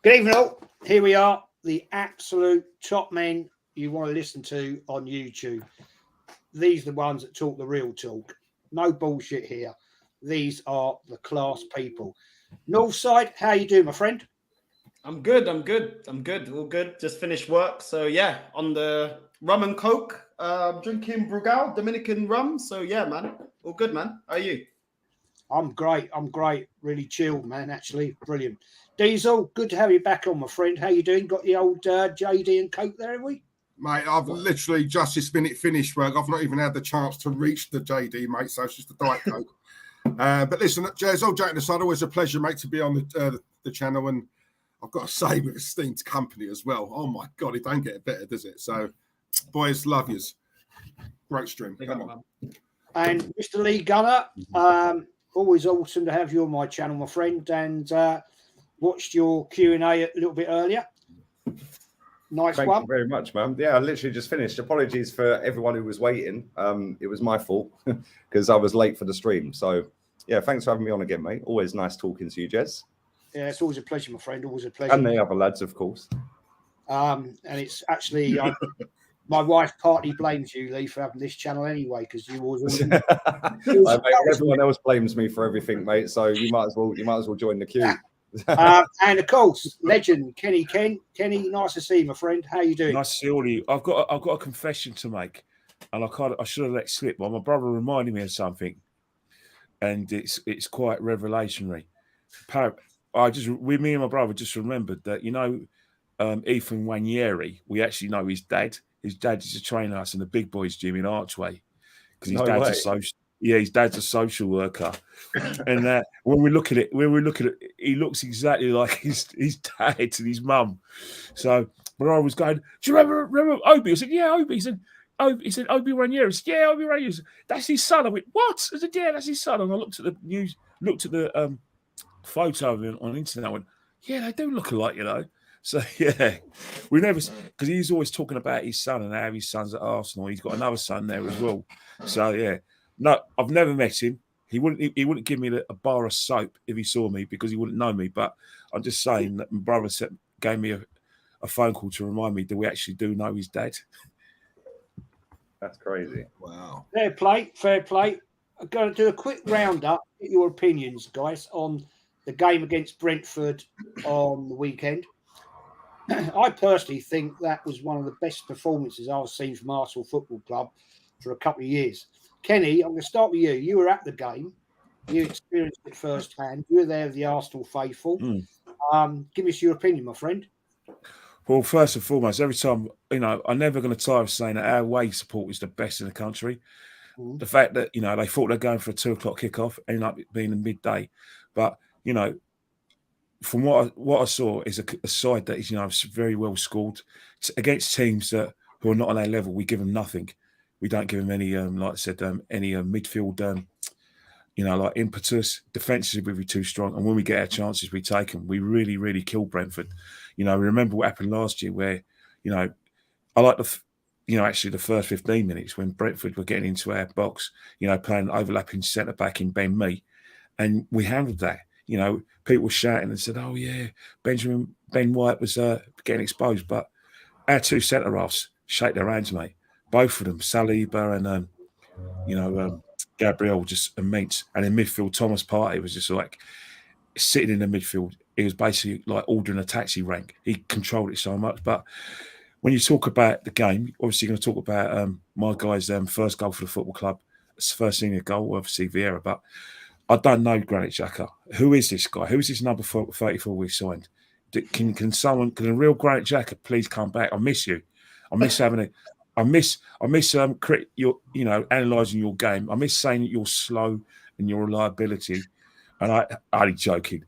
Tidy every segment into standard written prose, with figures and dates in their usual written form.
Good evening, all. Here we are, the absolute top men you want to listen to on YouTube. These are the ones that talk the real talk. No bullshit here. These are the class people. Northside, how you doing, my friend? I'm good. All good. Just finished work. So yeah, on the rum and coke, drinking Brugal, Dominican rum. So yeah, man. All good, man. How are you? I'm great. Really chilled, man. Actually, brilliant. Diesel, good to have you back on, my friend. How you doing? Got the old JD and coke there, have we? Mate, I've literally just this minute finished work. I've not even had the chance to reach the JD, mate, so it's just a Diet Coke. But listen, Jez, all joking aside, always a pleasure, mate, to be on the channel. And I've got to say, with esteemed company as well. Oh, my God, it don't get better, does it? So, boys, love yous. Great stream. Come on. And Mr. Lee Gunner, always awesome to have you on my channel, my friend. And watched your Q&A a little bit earlier. Nice Thank one. you very much, man. Yeah, I literally just finished. Apologies for everyone who was waiting. It was my fault because I was late for the stream. So, yeah, thanks for having me on again, mate. Always nice talking to you, Jez. Yeah, it's always a pleasure, my friend. Always a pleasure. And the other lads, of course. And it's actually my wife partly blames you, Lee, for having this channel anyway, because you always. Everyone else blames me for everything, mate. So you might as well join the queue. And of course, legend Kenny. Kenny, nice to see you, my friend. How you doing? Nice to see all of you. I've got a confession to make, and I should have let slip. But my brother reminded me of something, and it's quite revelationary. Me and my brother just remembered that Ethan Wanieri. We actually know his dad. His dad used to train us in the big boys gym in Archway because his dad's a social worker. And when we look at it, he looks exactly like his dad and his mum. So, but I was going, do you remember Obi? I said, yeah, Obi. He said, Obi Ranieri. I said, yeah, Obi Ranieri. That's his son. I went, what? I said, yeah, that's his son. And I looked at the photo of him on the internet. I went, yeah, they do look alike, So yeah, we never, because he's always talking about his son and how his son's at Arsenal. He's got another son there as well. So yeah. No, I've never met him. He wouldn't give me a bar of soap if he saw me because he wouldn't know me. But I'm just saying that my brother gave me a phone call to remind me that we actually do know his dad. That's crazy. Wow. Fair play. I'm going to do a quick roundup, get your opinions, guys, on the game against Brentford on the weekend. I personally think that was one of the best performances I've seen from Arsenal Football Club for a couple of years. Kenny, I'm going to start with you. You were at the game. You experienced it firsthand. You were there with the Arsenal faithful. Give us your opinion, my friend. Well, first and foremost, every time, I'm never going to tire of saying that our away support is the best in the country. The fact that, they thought they're going for a 2 o'clock kickoff, ended up being a midday. But, from what I saw is a side that is, very well scored. Against teams who are not on our level, we give them nothing. We don't give them any, like I said, any midfield, like impetus. Defensively, we're too strong. And when we get our chances, we take them. We really, really kill Brentford. Remember what happened last year where, I like actually the first 15 minutes when Brentford were getting into our box, playing overlapping centre-back in Ben Mee. And we handled that. People were shouting and said, oh, yeah, Ben White was getting exposed. But our two centre-halves shake their hands, mate. Both of them, Saliba and, Gabriel, just immense. And in midfield, Thomas Partey was just like sitting in the midfield. He was basically like ordering a taxi rank. He controlled it so much. But when you talk about the game, obviously you're going to talk about my guy's first goal for the football club. It's the first senior goal, obviously Vieira. But I don't know Granit Xhaka. Who is this guy? Who is this number 34 we signed? Can a real Granit Xhaka please come back? I miss you. I miss having a. I miss analysing your game. I miss saying that you're slow and your reliability. And I only joking.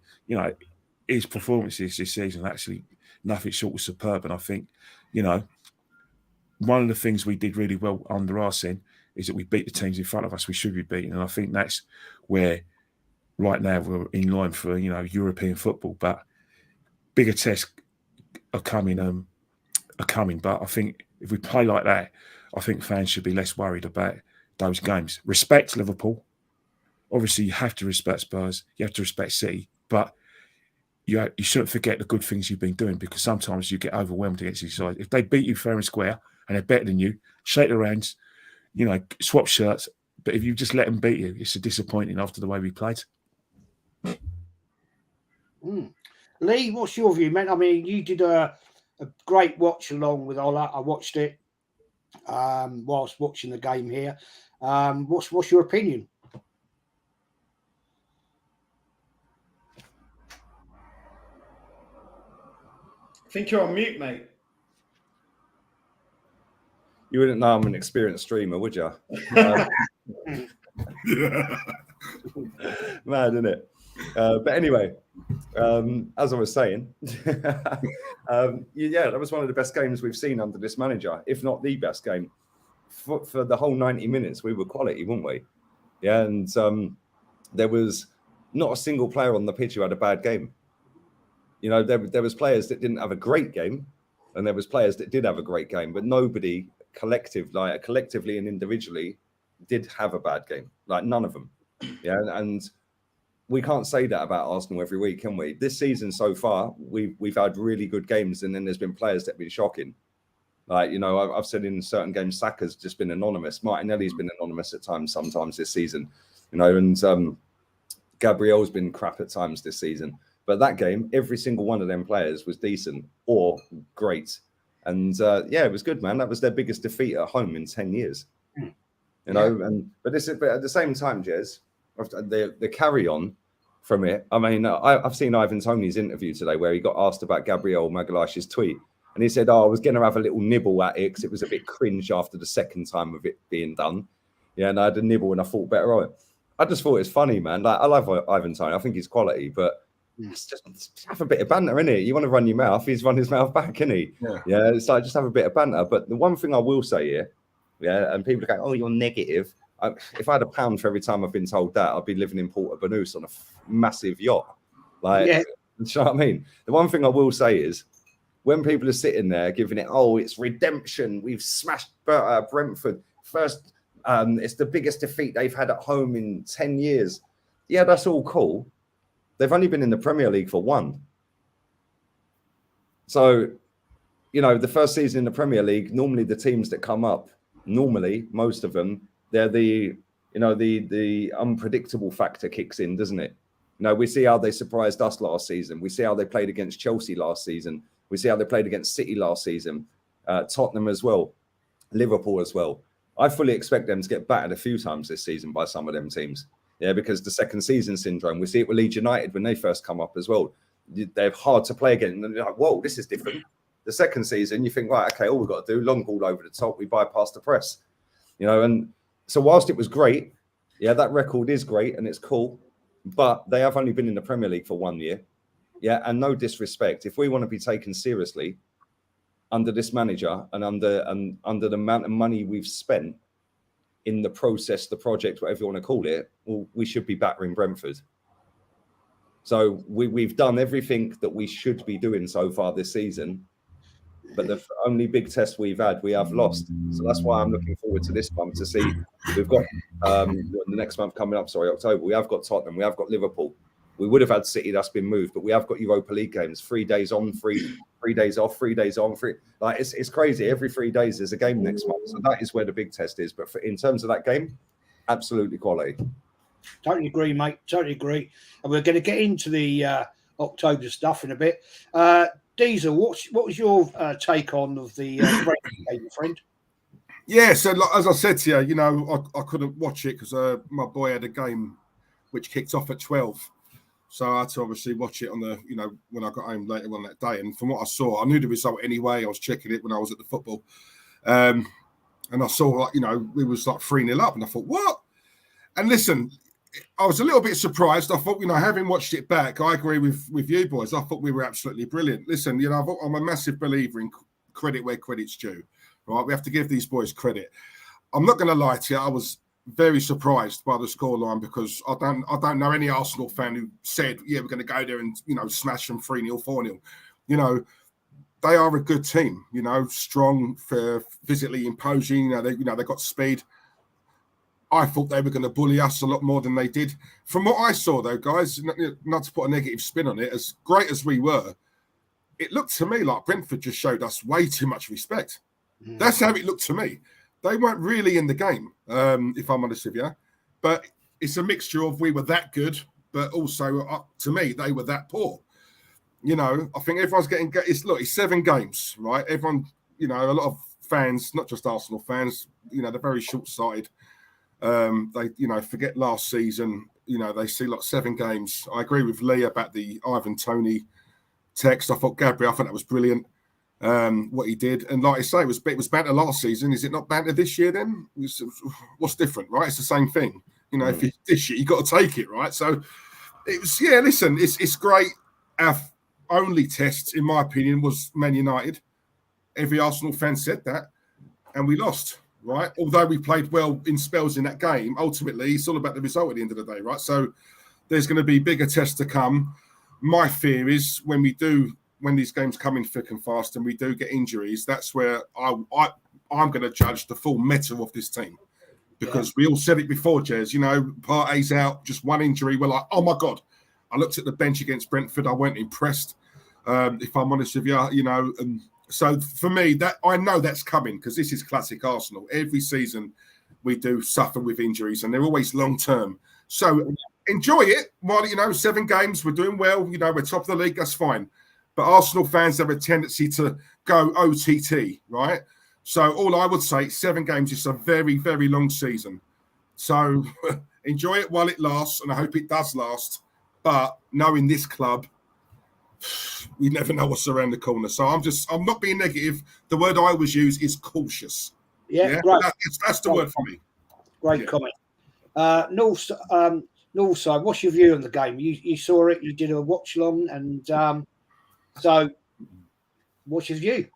His performances this season actually nothing short of superb. And I think, one of the things we did really well under Arsene is that we beat the teams in front of us we should be beating. And I think that's where right now we're in line for, European football. But bigger tests are coming. But I think if we play like that, I think fans should be less worried about those games. Respect Liverpool. Obviously, you have to respect Spurs. You have to respect City. But you shouldn't forget the good things you've been doing, because sometimes you get overwhelmed against these sides. If they beat you fair and square and they're better than you, shake their hands, swap shirts. But if you just let them beat you, it's disappointing after the way we played. Lee, what's your view, man? I mean, you did a great watch along with Ola. I watched it whilst watching the game here. What's your opinion? I think you're on mute, mate. You wouldn't know I'm an experienced streamer, would you? Mad, isn't it? But anyway, as I was saying, that was one of the best games we've seen under this manager, if not the best game. For the whole 90 minutes, we were quality, weren't we? Yeah, and there was not a single player on the pitch who had a bad game. There was players that didn't have a great game, and there was players that did have a great game, but nobody collectively and individually did have a bad game. Like, none of them. Yeah, and we can't say that about Arsenal every week, can we? This season so far, we've had really good games, and then there's been players that have been shocking. Like, I've said in certain games, Saka's just been anonymous. Martinelli's been anonymous at times, sometimes this season, and Gabriel's been crap at times this season. But that game, every single one of them players was decent or great. And it was good, man. That was their biggest defeat at home in 10 years. But at the same time, Jez, the carry on from it. I mean, I've seen Ivan Toney's interview today where he got asked about Gabriel Magalhaes's tweet. And he said, I was going to have a little nibble at it because it was a bit cringe after the second time of it being done. Yeah, and I had a nibble and I thought better of it. I just thought it's funny, man. Like, I love Ivan Toney. I think he's quality, but just have a bit of banter, innit? You want to run your mouth, he's run his mouth back, isn't he? Yeah, it's like, just have a bit of banter. But the one thing I will say here, and people are going, oh, you're negative. If I had £1 for every time I've been told that, I'd be living in Porto Banús on a massive yacht. Like, do you know what I mean? The one thing I will say is, when people are sitting there giving it, oh, it's redemption, we've smashed Brentford first, it's the biggest defeat they've had at home in 10 years. Yeah, that's all cool. They've only been in the Premier League for one. So, the first season in the Premier League, normally the teams that come up, most of them, they're the unpredictable factor kicks in, doesn't it? We see how they surprised us last season. We see how they played against Chelsea last season. We see how they played against City last season, Tottenham as well, Liverpool as well. I fully expect them to get battered a few times this season by some of them teams. Yeah, because the second season syndrome, we see it with Leeds United when they first come up as well. They're hard to play again. And they're like, whoa, this is different. The second season, you think, right, okay, all we've got to do, long ball over the top, we bypass the press. And so whilst it was great, that record is great and it's cool, but they have only been in the Premier League for 1 year. Yeah, and no disrespect, if we want to be taken seriously under this manager and under the amount of money we've spent in the process, the project, whatever you want to call it, well, we should be battering Brentford. So we've done everything that we should be doing so far this season, but the only big test we have lost. So that's why I'm looking forward to this month to see. We've got the next month coming up, October. We have got Tottenham, we have got Liverpool. We would have had City, that's been moved, but we have got Europa League games, 3 days on, 3 days off, 3 days on, 3. Like, it's crazy. Every 3 days there's a game next month. So that is where the big test is. But in terms of that game, absolutely quality. Totally agree, mate. Totally agree. And we're going to get into the October stuff in a bit. Diesel, what was your take on of the game, friend? Yeah, so as I said to you, I couldn't watch it because my boy had a game which kicked off at 12. So I had to obviously watch it on the, when I got home later on that day. And from what I saw, I knew the result anyway. I was checking it when I was at the football. And I saw, we was like 3-0 up. And I thought, what? And listen, I was a little bit surprised. I thought, having watched it back, I agree with you boys. I thought we were absolutely brilliant. Listen, I'm a massive believer in credit where credit's due. Right? We have to give these boys credit. I'm not going to lie to you. I was very surprised by the scoreline because I don't know any Arsenal fan who said, yeah, we're going to go there and, smash them 3-0, 4-0. They are a good team, strong, physically imposing, they got speed. I thought they were going to bully us a lot more than they did. From what I saw, though, guys, not to put a negative spin on it, as great as we were, it looked to me like Brentford just showed us way too much respect. That's how it looked to me. They weren't really in the game, if I'm honest with you. But it's a mixture of we were that good, but also, to me, they were that poor. You know, I think everyone's getting... It's 7 games, right? Everyone, you know, a lot of fans, not just Arsenal fans, you know, they're very short-sighted. They, you know, forget last season. You know, they see like 7 games. I agree with Lee about the Ivan Toney text. I thought that was brilliant. What he did, and like I say, it was banter last season. Is it not banter this year? Then what's different, right? It's the same thing. You know, if you dish it, you got to take it, right? So it was. Yeah, listen, it's great. Our only test, in my opinion, was Man United. Every Arsenal fan said that, and we lost. Right, although we played well in spells in that game, ultimately it's all about the result at the end of the day, right? So there's going to be bigger tests to come. My fear is when these games come in thick and fast and we do get injuries, that's where I'm going to judge the full metal of this team, because we all said it before, Jez. You know, Partey's out, just one injury. We're like, oh my god! I looked at the bench against Brentford. I weren't impressed, if I'm honest with you. You know. So for me, that I know that's coming, because this is classic Arsenal. Every season we do suffer with injuries, and they're always long term. So enjoy it while, you know, 7 games, we're doing well. You know, we're top of the league. That's fine. But Arsenal fans have a tendency to go OTT, right? So all I would say, 7 games is a very, very long season. So enjoy it while it lasts, and I hope it does last. But knowing this club, we never know what's around the corner. So I'm not being negative. The word I always use is cautious. Yeah, great. That's the word for me. Great comment. Northside, what's your view on the game? You saw it, you did a watch long, and so what's your view?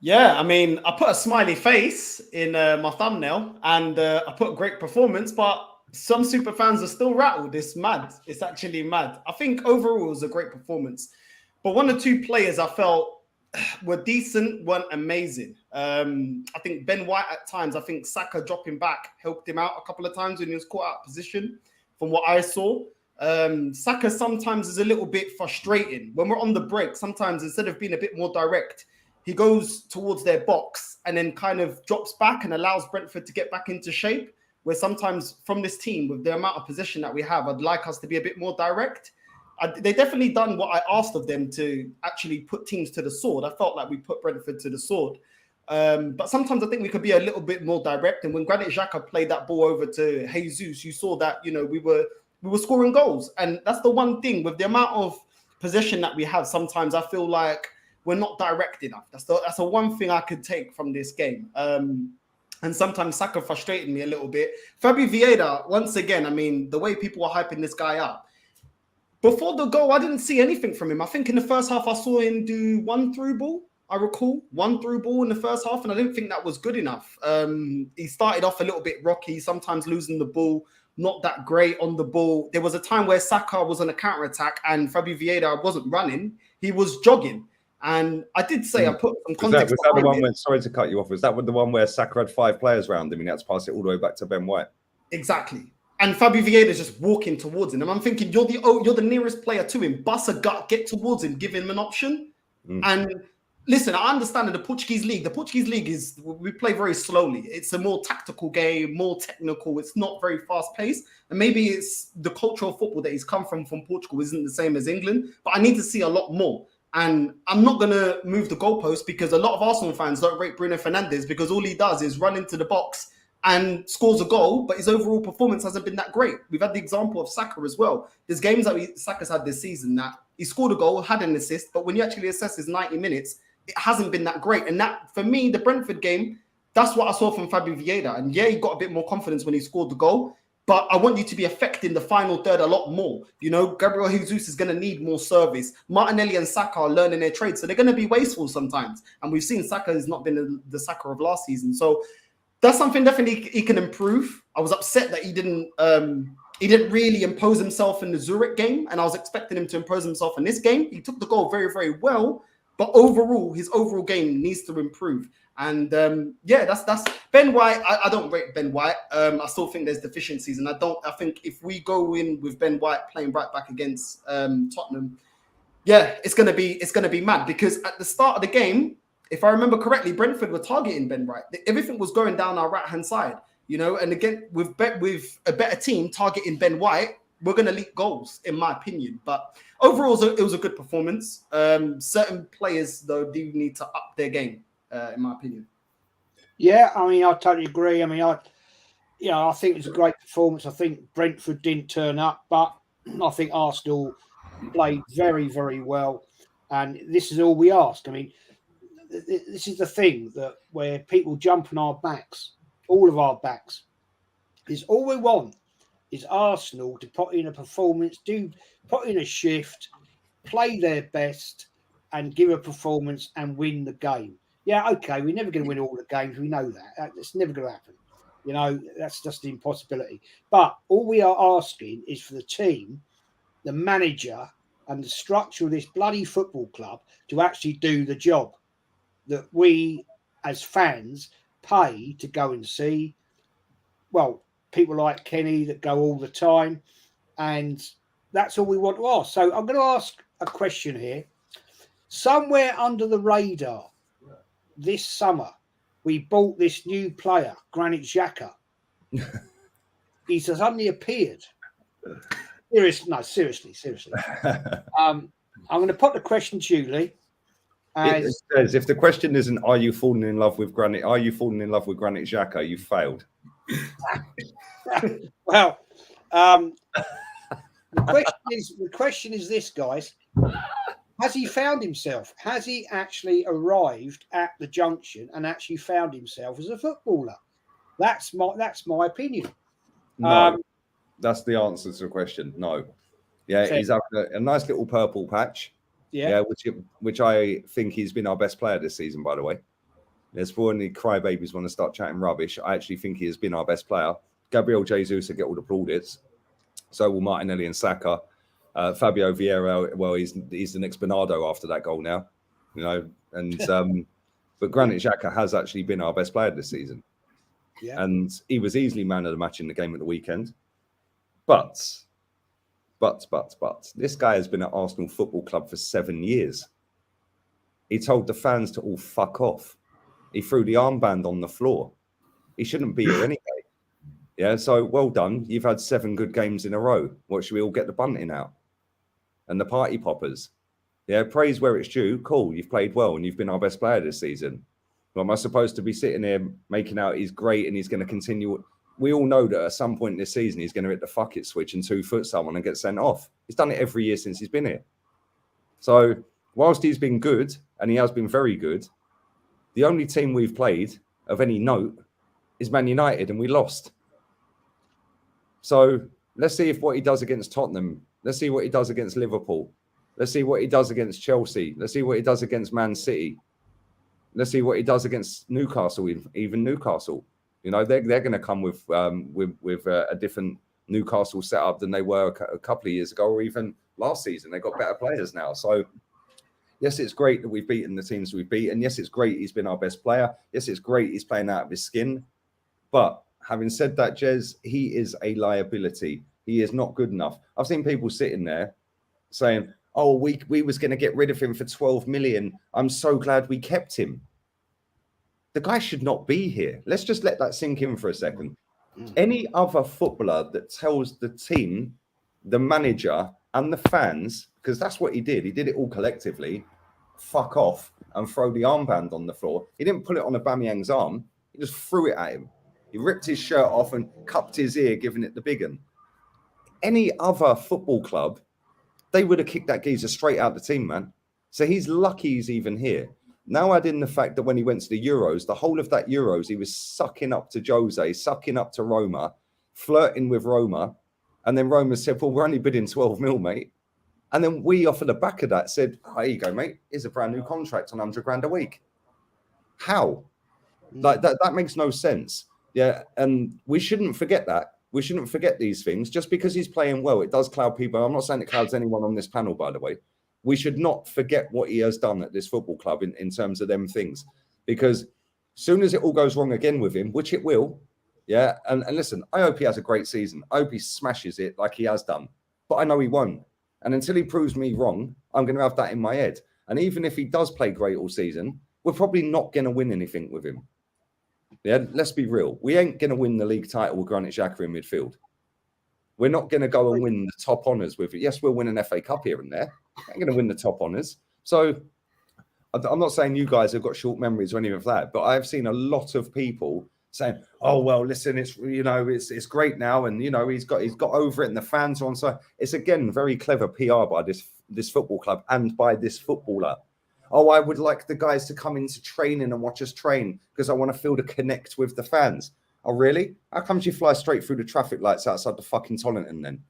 Yeah, I mean, I put a smiley face in my thumbnail, and I put great performance, but some super fans are still rattled. It's mad. It's actually mad. I think overall it was a great performance, but 1 or 2 players I felt were decent, weren't amazing. I think Ben White at times, I think Saka dropping back helped him out a couple of times when he was caught out of position, from what I saw. Saka sometimes is a little bit frustrating. When we're on the break, sometimes instead of being a bit more direct, he goes towards their box and then kind of drops back and allows Brentford to get back into shape, where sometimes from this team, with the amount of possession that we have, I'd like us to be a bit more direct. They definitely done what I asked of them, to actually put teams to the sword. I felt like we put Brentford to the sword. But sometimes I think we could be a little bit more direct. And when Granit Xhaka played that ball over to Jesus, you saw that, you know, we were scoring goals. And that's the one thing with the amount of possession that we have. Sometimes I feel like we're not direct enough. That's the one thing I could take from this game. And sometimes Saka frustrated me a little bit. Fabi Vieira, once again, I mean, the way people were hyping this guy up. Before the goal, I didn't see anything from him. I think in the first half, I saw him do 1 through ball. I recall 1 through ball in the first half, and I didn't think that was good enough. He started off a little bit rocky, sometimes losing the ball, not that great on the ball. There was a time where Saka was on a counter-attack and Fabi Vieira wasn't running. He was jogging. And I did say I put some context. Was that the one where, sorry to cut you off, was that the one where Saka had 5 players around him and he had to pass it all the way back to Ben White? Exactly. And Fabi Vieira is just walking towards him. And I'm thinking, you're the nearest player to him. Bust a gut, get towards him, give him an option. And listen, I understand that the Portuguese league is, we play very slowly. It's a more tactical game, more technical. It's not very fast paced. And maybe it's the cultural football that he's come from Portugal isn't the same as England. But I need to see a lot more. And I'm not going to move the goalpost, because a lot of Arsenal fans don't rate Bruno Fernandes because all he does is run into the box and scores a goal, but his overall performance hasn't been that great. We've had the example of Saka as well. There's games that Saka's had this season that he scored a goal, had an assist, but when you actually assess his 90 minutes, it hasn't been that great. And that, for me, the Brentford game, that's what I saw from Fabi Vieira. And yeah, he got a bit more confidence when he scored the goal, but I want you to be affecting the final third a lot more. You know, Gabriel Jesus is going to need more service. Martinelli and Saka are learning their trade, so they're going to be wasteful sometimes. And we've seen Saka has not been the Saka of last season. So that's something definitely he can improve. I was upset that he didn't really impose himself in the Zurich game, and I was expecting him to impose himself in this game. He took the goal very, very well, but overall, his overall game needs to improve. And that's Ben White. I don't rate Ben White. I still think there's deficiencies, and I think if we go in with Ben White playing right back against Tottenham, it's gonna be mad, because at the start of the game, if I remember correctly, Brentford were targeting Ben White. Everything was going down our right hand side, And again, with a better team targeting Ben White, we're gonna leak goals, in my opinion. But overall, it was a good performance. Certain players though do need to up their game. In my opinion. Yeah, I mean, I totally agree. I mean, I think it's a great performance. I think Brentford didn't turn up, but I think Arsenal played very, very well. And this is all we ask. I mean, this is the thing that where people jump on our backs, all of our backs, is all we want is Arsenal to put in a performance, put in a shift, play their best, and give a performance and win the game. Yeah, okay, we're never going to win all the games. We know that. It's never going to happen. That's just an impossibility. But all we are asking is for the team, the manager, and the structure of this bloody football club to actually do the job that we, as fans, pay to go and see. Well, people like Kenny that go all the time. And that's all we want to ask. So I'm going to ask a question here. Somewhere under the radar, this summer, we bought this new player, Granit Xhaka. He's suddenly appeared. Seriously. I'm going to put the question to you, Lee. It says, if the question isn't, are you falling in love with Granit Xhaka, you failed. Well, the question is this, guys. Has he found himself? Has he actually arrived at the junction and actually found himself as a footballer? That's my opinion. No, that's the answer to the question. No. Yeah, he's had a nice little purple patch. Yeah, which I think he's been our best player this season, by the way. There's for any crybabies want to start chatting rubbish. I actually think he has been our best player. Gabriel Jesus will get all the plaudits. So will Martinelli and Saka. Fabio Vieira, well, he's the next Bernardo after that goal now, and but Granit Xhaka has actually been our best player this season. Yeah. And he was easily man of the match in the game at the weekend. But this guy has been at Arsenal Football Club for 7 years. He told the fans to all fuck off. He threw the armband on the floor. He shouldn't be here anyway. Yeah, so well done. You've had 7 good games in a row. What should we all get the bunting out? And the party poppers. Yeah, praise where it's due. Cool, you've played well and you've been our best player this season. Well, am I supposed to be sitting here making out he's great and he's going to continue? We all know that at some point this season he's going to hit the fuck it switch and 2-foot someone and get sent off. He's done it every year since he's been here. So whilst he's been good, and he has been very good, the only team we've played of any note is Man United, and we lost. So let's see what he does against Tottenham. Let's see what he does against Liverpool. Let's see what he does against Chelsea. Let's see what he does against Man City. Let's see what he does against Newcastle, even Newcastle. They're going to come with a different Newcastle setup than they were a couple of years ago, or even last season. They've got better players now. So yes, it's great that we've beaten the teams we've beaten. Yes, it's great he's been our best player. Yes, it's great he's playing out of his skin. But having said that, Jez, he is a liability. He is not good enough. I've seen people sitting there saying, oh, we was going to get rid of him for 12 million. I'm so glad we kept him. The guy should not be here. Let's just let that sink in for a second. Any other footballer that tells the team, the manager, and the fans, because that's what he did it all collectively, fuck off and throw the armband on the floor. He didn't put it on Aubameyang's arm. He just threw it at him. He ripped his shirt off and cupped his ear, giving it the big one. Any other football club, they would have kicked that geezer straight out the team, man. So he's lucky he's even here. Now add in the fact that when he went to the Euros, the whole of that Euros, he was sucking up to Jose, sucking up to Roma, flirting with Roma. And then Roma said, well, we're only bidding 12 mil, mate. And then we, off of the back of that, said, oh, here you go, mate. Here's a brand new contract on 100 grand a week. How? Like that makes no sense. Yeah. And we shouldn't forget that. We shouldn't forget these things. Just because he's playing well, it does cloud people. I'm not saying it clouds anyone on this panel, by the way. we should not forget what he has done at this football club in terms of them things. Because soon as it all goes wrong again with him, which it will, yeah, and listen, I hope he has a great season. I hope he smashes it like he has done. But I know he won't. And until he proves me wrong, I'm going to have that in my head. And even if he does play great all season, we're probably not going to win anything with him. Yeah, let's be real. We ain't going to win the league title with Granit Xhaka in midfield. We're not going to go and win the top honours with it. Yes, we'll win an FA Cup here and there. We're going to win the top honours. So I'm not saying you guys have got short memories or any of that, but I've seen a lot of people saying, "Oh well, listen, it's it's great now, and he's got over it, and the fans are on side." It's again very clever PR by this football club and by this footballer. Oh, I would like the guys to come into training and watch us train because I want to feel the connect with the fans. Oh, really? How comes you fly straight through the traffic lights outside the fucking Tollington then?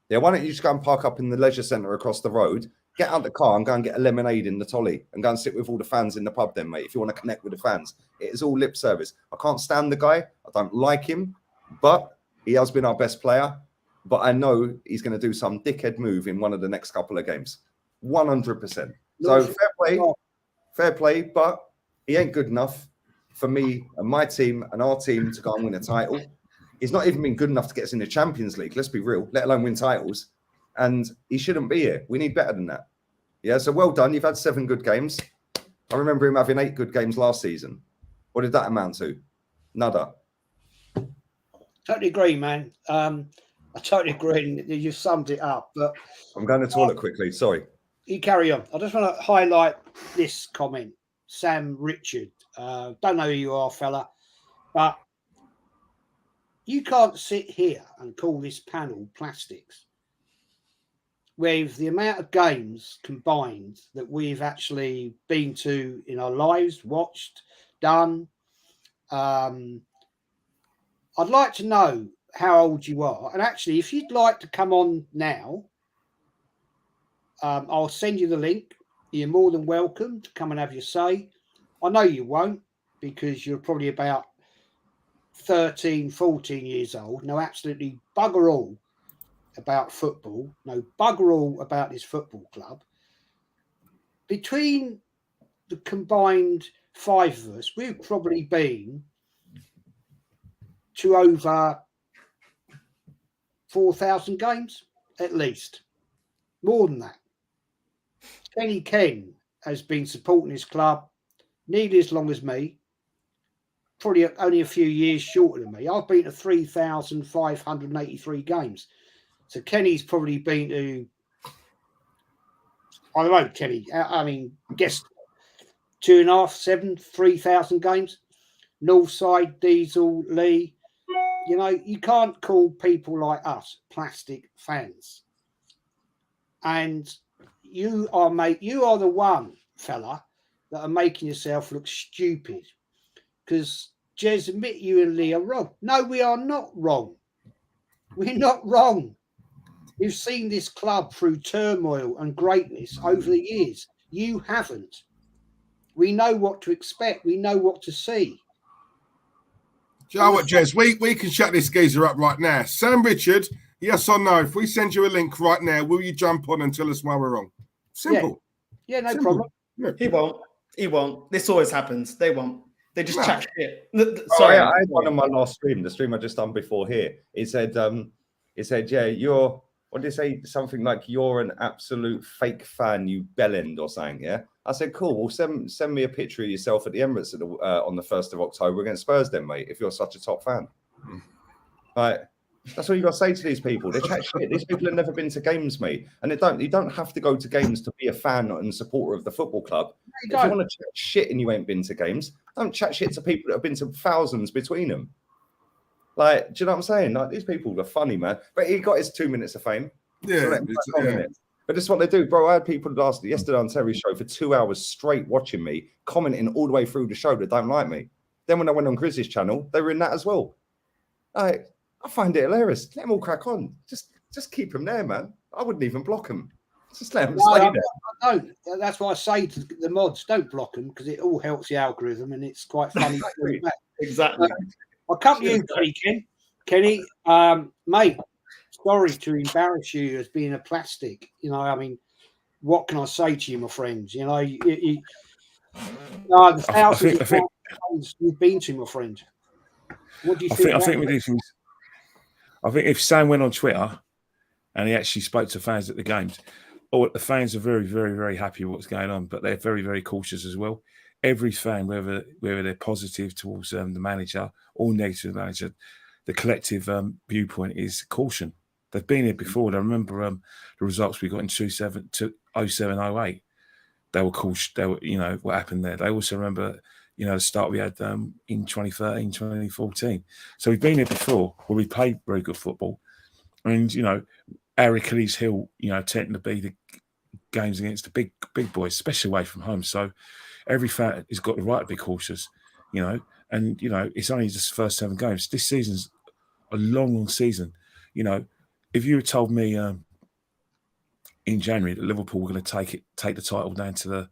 Yeah, why don't you just go and park up in the leisure centre across the road, get out the car and go and get a lemonade in the Tolly and go and sit with all the fans in the pub then, mate, if you want to connect with the fans. It is all lip service. I can't stand the guy. I don't like him, but he has been our best player. But I know he's going to do some dickhead move in one of the next couple of games. 100%. So fair play, but he ain't good enough for me and my team and our team to go and win a title. He's not even been good enough to get us in the Champions League, let's be real, let alone win titles. And he shouldn't be here. We need better than that. Yeah, so well done. You've had 7 good games. I remember him having 8 good games last season. What did that amount to? Nada. Totally agree, man. I totally agree. You summed it up. But I'm going to the toilet quickly. Sorry. You carry on. I just want to highlight this comment. Sam Richard. Don't know who you are, fella, but you can't sit here and call this panel plastics with the amount of games combined that we've actually been to in our lives, watched, done. I'd like to know how old you are. And actually, if you'd like to come on now, I'll send you the link. You're more than welcome to come and have your say. I know you won't because you're probably about 13, 14 years old. Know absolutely bugger all about football. Know bugger all about this football club. Between the combined 5 of us, we've probably been to over 4,000 games, at least. More than that. Kenny Ken has been supporting his club nearly as long as me, probably only a few years shorter than me. I've been to 3,583 games. So Kenny's probably been to, I don't know, Kenny, I mean, guess 2.5, 3,000 games. Northside, Diesel, Lee. You can't call people like us plastic fans. And you are the one, fella, that are making yourself look stupid. Because, Jez, admit you and Lee are wrong. No, we are not wrong. We're not wrong. We've seen this club through turmoil and greatness over the years. You haven't. We know what to expect. We know what to see. Do you know what, Jez? We can shut this geezer up right now. Sam Richard, yes or no? If we send you a link right now, will you jump on and tell us why we're wrong? Simple. Yeah, no problem. Yeah. He won't. He won't. This always happens. They won't. They just chat shit. Sorry, I had one on my last stream, the stream I just done before here. It said, yeah, you're, what did it say? Something like, you're an absolute fake fan, you bellend or something, yeah? I said, cool, well, send me a picture of yourself at the Emirates on the 1st of October against Spurs then, mate, if you're such a top fan. Right. That's what you got to say to these people. They chat shit. These people have never been to games, mate. And you don't have to go to games to be a fan and supporter of the football club. If you want to chat shit and you ain't been to games, don't chat shit to people that have been to thousands between them. Like, do you know what I'm saying? Like, these people are funny, man. But he got his 2 minutes of fame. Yeah. But this is what they do, bro. I had people yesterday on Terry's show for 2 hours straight watching me, commenting all the way through the show that don't like me. Then when I went on Grizzly's channel, they were in that as well. Like, I find it hilarious. Let them all crack on. Just keep them there, man. I wouldn't even block them. Just let them stay there. No, that's why I say to the mods, don't block them because it all helps the algorithm and it's quite funny. Exactly. I'll come to you, Kenny. Mate, sorry to embarrass you as being a plastic. I mean, what can I say to you, my friends? You know, the thousands of times you've been to, my friend. What do you think? I think if Sam went on Twitter and he actually spoke to fans at the games, the fans are very, very, very happy with what's going on, but they're very, very cautious as well. Every fan, whether they're positive towards the manager or negative to the manager, the collective viewpoint is caution. They've been here before. I remember the results we got in 07-08. They were cautious. They were, what happened there. They also remember, the start we had in 2013, 2014. So we've been here before where we played very good football. And, our Achilles heel, tending to be the games against the big boys, especially away from home. So every fan has got the right to be cautious, and, it's only just the first 7 games. This season's a long, long season. If you had told me in January that Liverpool were going to take the title down to the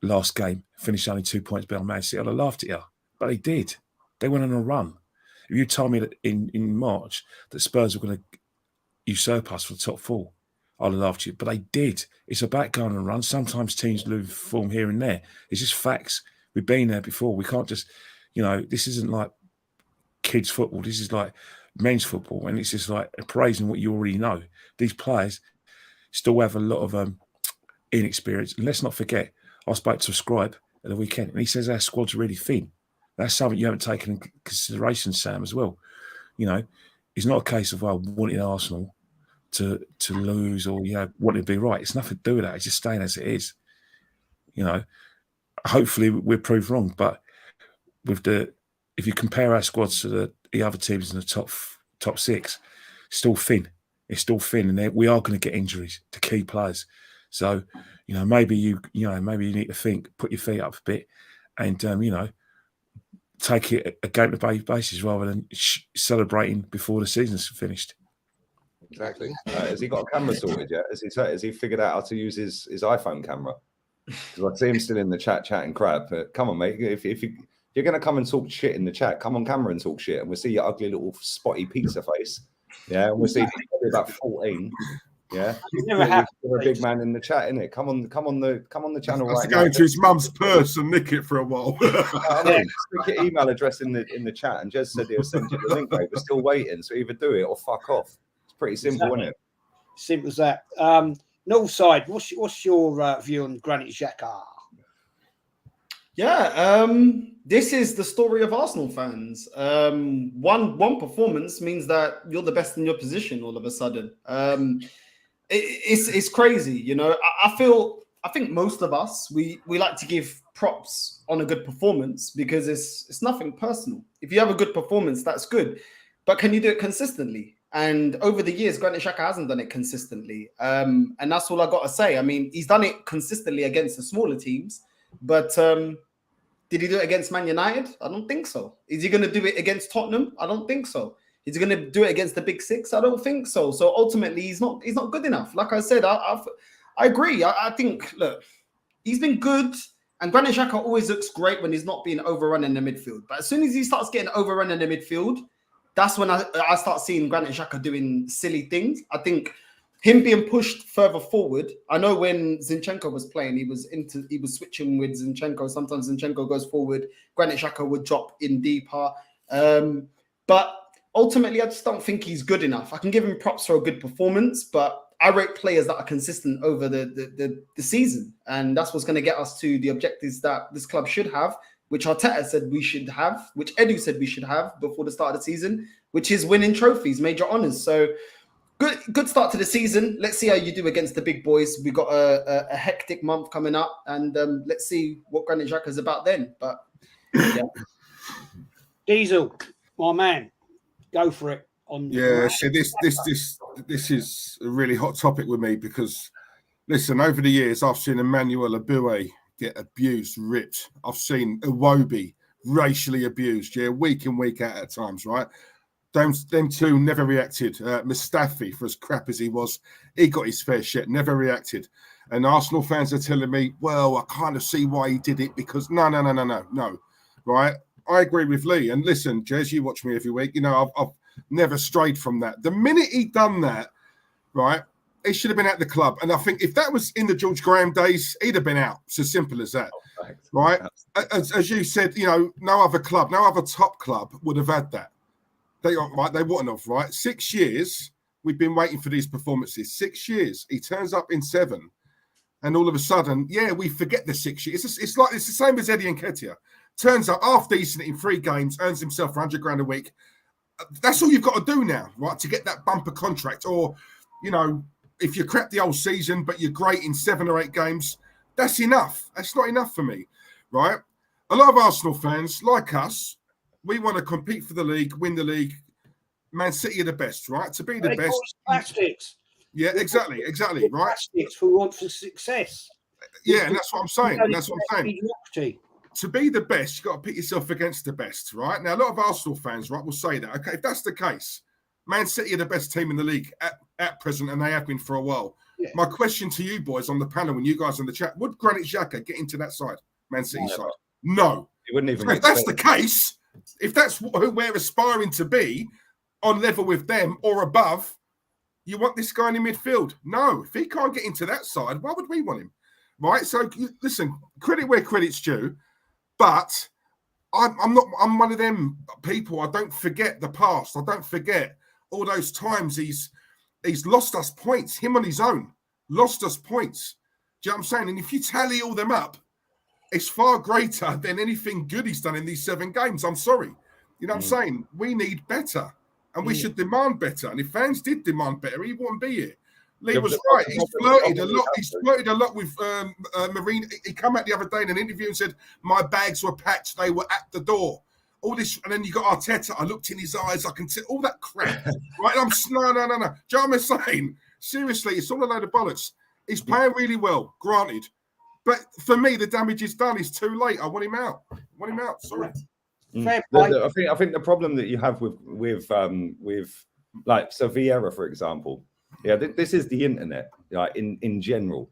last game, finish only 2 points behind Man City, I'd have laughed at you. But they did. They went on a run. If you told me that in March that Spurs were going to usurp us for the top 4, I'd have laughed at you. But they did. It's about going on a run. Sometimes teams lose form here and there. It's just facts. We've been there before. We can't just, this isn't like kids' football. This is like men's football. And it's just like praising what you already know. These players still have a lot of inexperience. And let's not forget, I spoke to a scribe at the weekend, and he says our squad's really thin. That's something you haven't taken into consideration, Sam, as well. It's not a case of wanting Arsenal to lose or wanting to be right. It's nothing to do with that. It's just staying as it is. Hopefully we're proved wrong, but if you compare our squads to the other teams in the top 6, still thin. It's still thin, and we are going to get injuries to key players. So, maybe you need to think, put your feet up a bit, and take it a game-to-game basis rather than celebrating before the season's finished. Exactly. Has he got a camera sorted yet? Has he figured out how to use his iPhone camera? Because I see him still in the chat chatting crap. But come on, mate. If you're going to come and talk shit in the chat, come on camera and talk shit, and we'll see your ugly little spotty pizza face. Yeah, and we'll see probably about 14. Yeah, you're a big man in the chat, innit? Come on the channel right now. Going to his mum's purse and nick it for a while. Stick your email address in the chat, and Jez said he'll send you the link, mate. We're still waiting, so either do it or fuck off. It's pretty simple, isn't it? Simple as that. Northside, what's your view on Granit Xhaka? Yeah, this is the story of Arsenal fans. One performance means that you're the best in your position all of a sudden. It's crazy, I think most of us we like to give props on a good performance because it's nothing personal. If you have a good performance, that's good, but can you do it consistently? And over the years, Granit Xhaka hasn't done it consistently, and that's all I got to say. I mean, he's done it consistently against the smaller teams, but did he do it against Man United? I don't think so. Is he going to do it against Tottenham? I don't think so. Is he going to do it against the Big Six? I don't think so. So ultimately, he's not good enough. Like I said, I agree. I think, look, he's been good, and Granit Xhaka always looks great when he's not being overrun in the midfield. But as soon as he starts getting overrun in the midfield, that's when I start seeing Granit Xhaka doing silly things. I think him being pushed further forward. I know when Zinchenko was playing, he was switching with Zinchenko. Sometimes Zinchenko goes forward, Granit Xhaka would drop in deeper. But ultimately, I just don't think he's good enough. I can give him props for a good performance, but I rate players that are consistent over the season, and that's what's going to get us to the objectives that this club should have, which Arteta said we should have, which Edu said we should have before the start of the season, which is winning trophies, major honours. So. Good start to the season. Let's see how you do against the big boys. We've got a hectic month coming up, and let's see what Granit Xhaka is about then. But yeah, Diesel, my man, go for it. So this is a really hot topic with me because, listen, over the years I've seen Emmanuel Abue get abused, ripped. I've seen Iwobi racially abused, week in, week out at times, right? Them two never reacted. Mustafi, for as crap as he was, he got his fair share, never reacted. And Arsenal fans are telling me, well, I kind of see why he did it because no. Right? I agree with Lee. And listen, Jez, you watch me every week. I've never strayed from that. The minute he done that, right, he should have been at the club. And I think if that was in the George Graham days, he'd have been out. It's as simple as that. Right? As you said, no other club, no other top club would have had that. They wouldn't have, right? 6 years we've been waiting for these performances. 6 years. He turns up in 7. And all of a sudden, we forget the 6 years. It's the same as Eddie Nketiah. Turns up half decent in 3 games, earns himself £100,000 a week. That's all you've got to do now, right? To get that bumper contract. Or, if you crap the whole season, but you're great in 7 or 8 games, that's enough. That's not enough for me, right? A lot of Arsenal fans, like us, we want to compete for the league, win the league. Man City are the best, right? To be the best. Plastics. Yeah, exactly, right? Plastics who want for success. Yeah, and that's what I'm saying. That's what I'm saying. To to be the best, you've got to pit yourself against the best, right? Now, a lot of Arsenal fans, right, will say that. Okay, if that's the case, Man City are the best team in the league at present, and they have been for a while. Yeah. My question to you boys on the panel and you guys in the chat, would Granit Xhaka get into that side, Man City side? No. He wouldn't even. So if that's the case, if that's who we're aspiring to be on level with them or above, you want this guy in the midfield? No. If he can't get into that side, why would we want him? Right? So, listen, credit where credit's due, but I'm one of them people. I don't forget the past. I don't forget all those times he's lost us points, him on his own, lost us points. Do you know what I'm saying? And if you tally all them up, it's far greater than anything good he's done in these 7 games. I'm sorry. You know what I'm saying? We need better, and we should demand better. And if fans did demand better, he wouldn't be here. Lee was right. He's flirted a lot. He's flirted a lot with Marine. He came out the other day in an interview and said, "My bags were packed. They were at the door." All this, and then you got Arteta. I looked in his eyes. I can see all that crap. Right? And no. Do you know what I'm saying? Seriously, it's all a load of bollocks. He's playing really well, granted, but for me, the damage is done. It's too late. I want him out. Sorry. I think the problem that you have with like Vieira, for example. Yeah, this is the internet, like in general,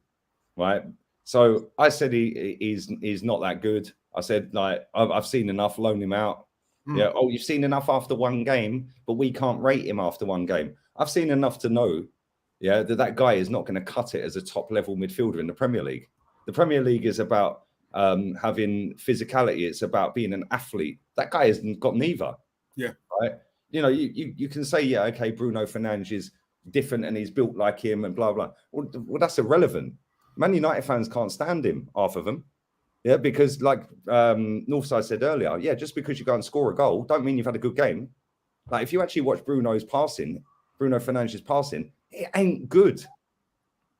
right? So I said he's not that good. I said, like, I've seen enough, loan him out. Yeah. Oh, you've seen enough after 1 game, but we can't rate him after 1 game. I've seen enough to know, that guy is not going to cut it as a top level midfielder in the Premier League. The Premier League is about having physicality. It's about being an athlete. That guy has got neither. Yeah. Right. You can say, okay, Bruno Fernandes is different and he's built like him and blah blah. Well, that's irrelevant. Man United fans can't stand him, half of them. Yeah, because like Northside said earlier, just because you go and score a goal don't mean you've had a good game. Like if you actually watch Bruno Fernandes' passing, it ain't good.